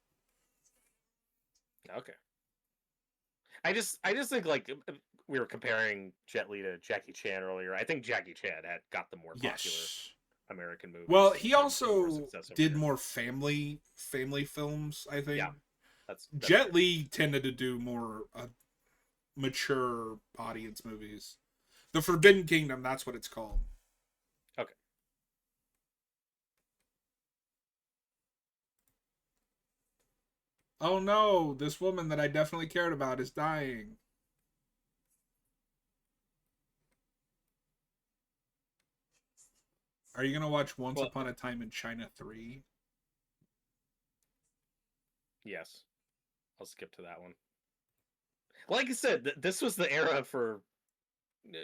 Okay. I just think like we were comparing Jet Li to Jackie Chan earlier. I think Jackie Chan had got the more popular Yes. American Well, movies he and more also success over did here. more family films, I think. Yeah, that's Jet true. Li tended to do more mature audience movies. The Forbidden Kingdom, that's what it's called. Okay. Oh no, this woman that I definitely cared about is dying. Are you gonna watch Once Well, Upon a Time in China 3? yes. I'll skip to that one. Like I said, this was the era for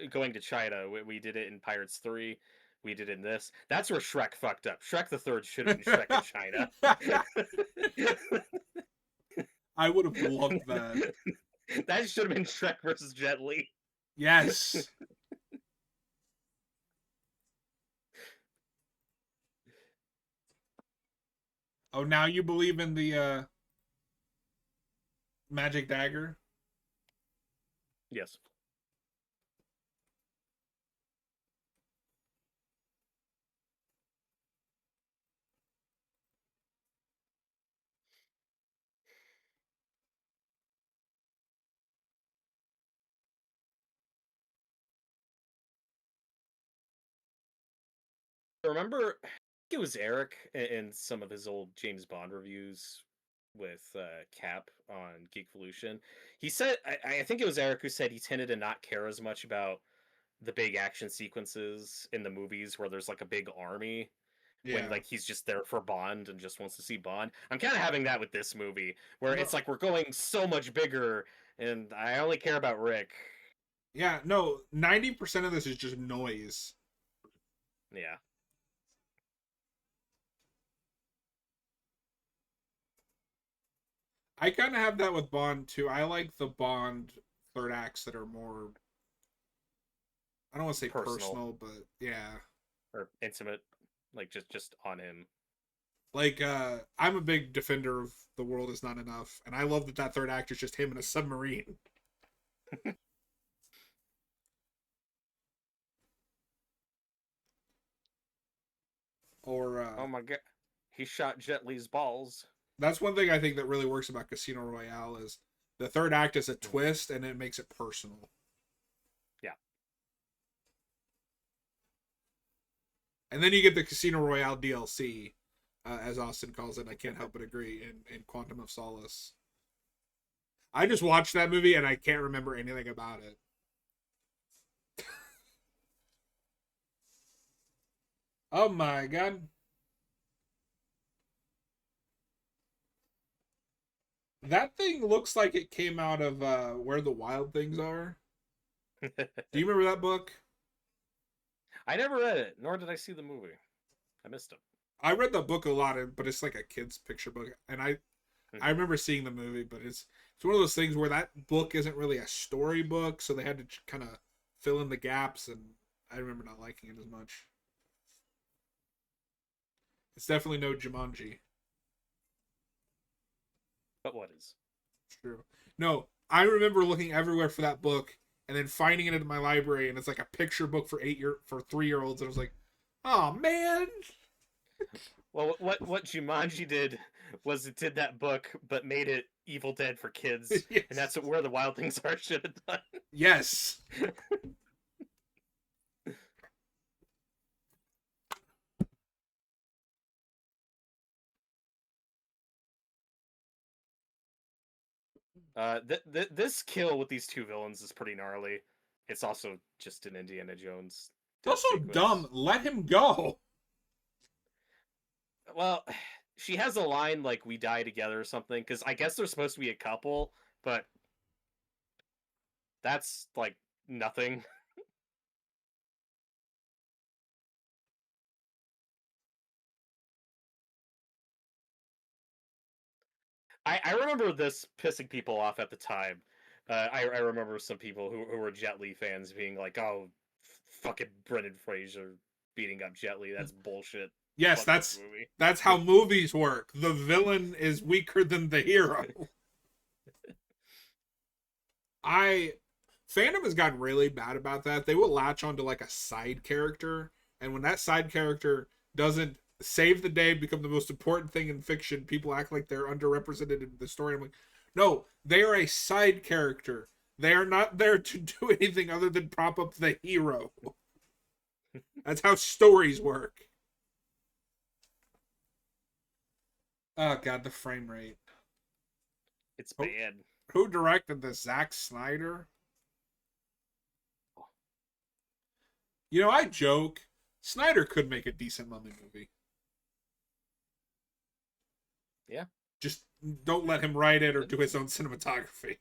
going to China. We did it in Pirates 3. We did it in this. That's where Shrek fucked up. Shrek the Third should have been Shrek in China. I would have loved that. That should have been Shrek versus Jet Li. Yes. Oh, now you believe in the magic dagger? Yes. Remember it was Eric in some of his old James Bond reviews with Cap on Geekvolution. He said, I think it was Eric who said he tended to not care as much about the big action sequences in the movies where there's like a big army when Yeah. like he's just there for Bond and just wants to see Bond. I'm kind of having that with this movie where No. it's like we're going so much bigger and I only care about Rick. Yeah. No. 90% of this is just noise. Yeah. I kind of have that with Bond too. I like the Bond third acts that are more. I don't want to say Personal personal, but yeah. or intimate, like just on him. Like, I'm a big defender of The World Is Not Enough, and I love that that third act is just him in a submarine. Or, Oh my god, he shot Jet Li's balls. that's one thing I think that really works about Casino Royale is the third act is a Mhm. twist and it makes it personal. Yeah. And then you get the Casino Royale DLC, as Austin calls it. I can't help but agree in Quantum of Solace. I just watched that movie and I can't remember anything about it. Oh my god. That thing looks like it came out of Where the Wild Things Are. Do you remember that book? I never read it, nor did I see the movie. I missed it. I read the book a lot, but it's like a kid's picture book, and I Hmm. remember seeing the movie, but it's one of those things where that book isn't really a storybook, so they had to kind of fill in the gaps, and I remember not liking it as much. It's definitely no Jumanji. But what is? True. No, I remember looking everywhere for that book, and then finding it in my library, and it's like a picture book for 3-year-olds, and I was like, oh man. Well, what Jumanji did was it did that book, but made it Evil Dead for kids, and Yes. that's what Where the Wild Things Are should have done. Yes. This kill with these two villains is pretty gnarly. It's also just an Indiana Jones death Also dumb. sequence. Let him go. Well, she has a line like "We die together" or something, because I guess they're supposed to be a couple, but that's like nothing. I remember this pissing people off at the time. I remember some people who were Jet Li fans being like, "Oh, fucking Brendan Fraser beating up Jet Li. That's bullshit. Yes, Fuck this that's movie." how movies work. The villain is weaker than the hero. I fandom has gotten really bad about that. They will latch onto like a side character, and when that side character doesn't save the day, become the most important thing in fiction, people act like they're underrepresented in the story. I'm like, no, they are a side character. They are not there to do anything other than prop up the hero. That's how stories work. Oh god, the frame rate. It's Who, bad. who directed this? Zack Snyder? You know, I joke. Snyder could make a decent Mummy movie. Yeah. Just don't let him write it or do his own cinematography.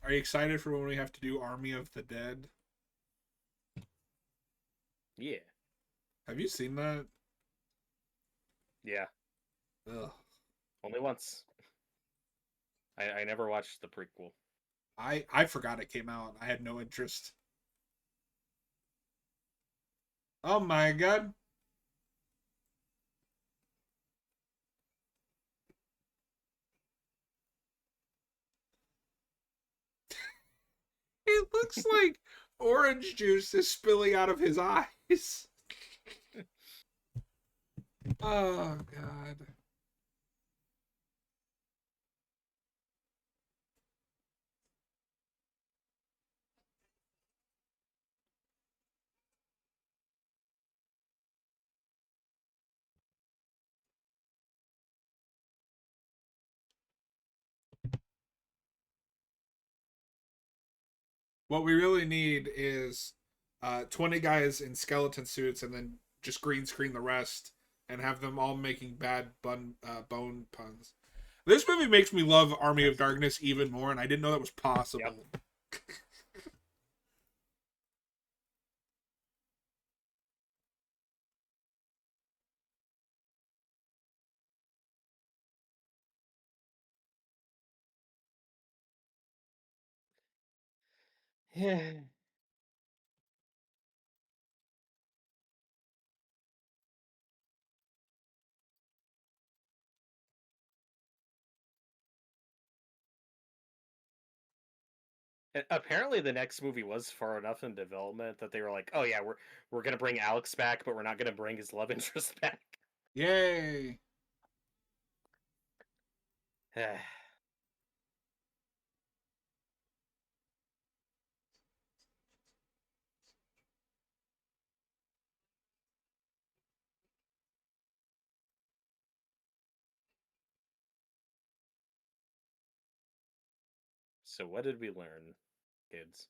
Are you excited for when we have to do Army of the Dead? Yeah. Have you seen that? Yeah. Ugh. Only once. I never watched the prequel. I forgot it came out. I had no interest. Oh my god. It looks like orange juice is spilling out of his eyes. Oh god. What we really need is 20 guys in skeleton suits and then just green screen the rest and have them all making bad bone puns. This movie makes me love Army of Darkness even more, and I didn't know that was possible. Yep. Yeah. Apparently, the next movie was far enough in development that they were like, "Oh yeah, we're gonna bring Alex back, but we're not gonna bring his love interest back." Yay! So what did we learn, kids?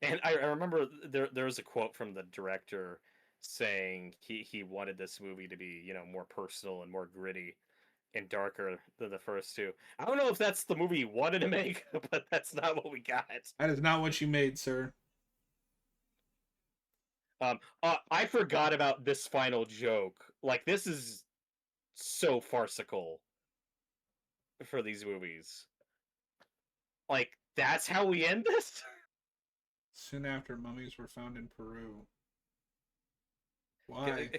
And I remember there was a quote from the director saying he wanted this movie to be, more personal and more gritty and darker than the first two. I don't know if that's the movie he wanted to make, but that's not what we got. That is not what you made, sir. I forgot about this final joke. Like, this is so farcical for these movies. Like, that's how we end this? Soon after, mummies were found in Peru. Why?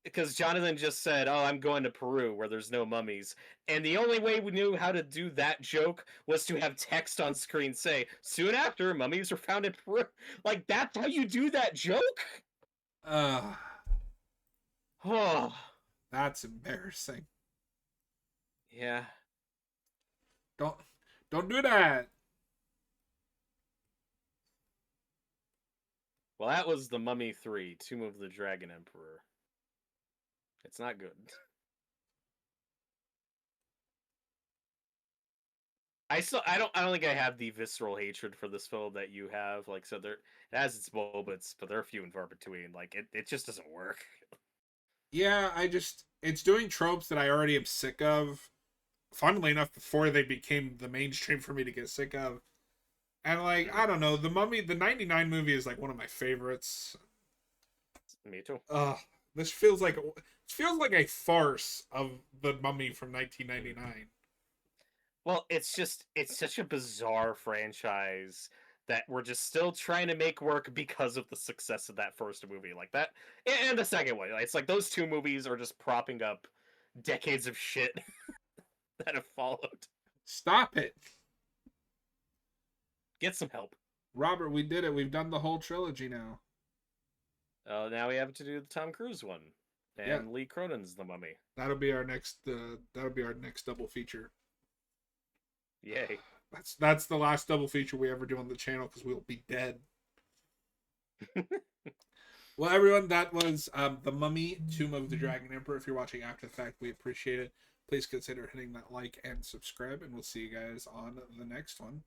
Because Jonathan just said, "Oh, I'm going to Peru where there's no mummies," and the only way we knew how to do that joke was to have text on screen say, "Soon after, mummies were found in Peru." Like, that's how you do that joke? Uh, Oh, that's embarrassing. yeah. Don't don't do that. Well, that was The Mummy 3, Tomb of the Dragon Emperor. It's not good. I don't think I have the visceral hatred for this film that you have. Like, so there, it has its moments, but they're few and far between. Like, it just doesn't work. Yeah, it's doing tropes that I already am sick of. Funnily enough, before they became the mainstream for me to get sick of. And like, I don't know, the Mummy, the '99 movie is like one of my favorites. Me too. This feels like a farce of the Mummy from 1999. Well, it's such a bizarre franchise that we're just still trying to make work because of the success of that first movie. Like that, and the second one. It's like those two movies are just propping up decades of shit that have followed. Stop it. Get some help. Robert, we did it. We've done the whole trilogy now. Now we have to do the Tom Cruise one, and Yeah. Lee Cronin's The Mummy. That'll be our next double feature. Yay. That's the last double feature we ever do on the channel because we'll be dead. Well, everyone, that was The Mummy, Tomb of the Dragon Emperor. If you're watching after the fact, we appreciate it. Please consider hitting that like and subscribe, and we'll see you guys on the next one.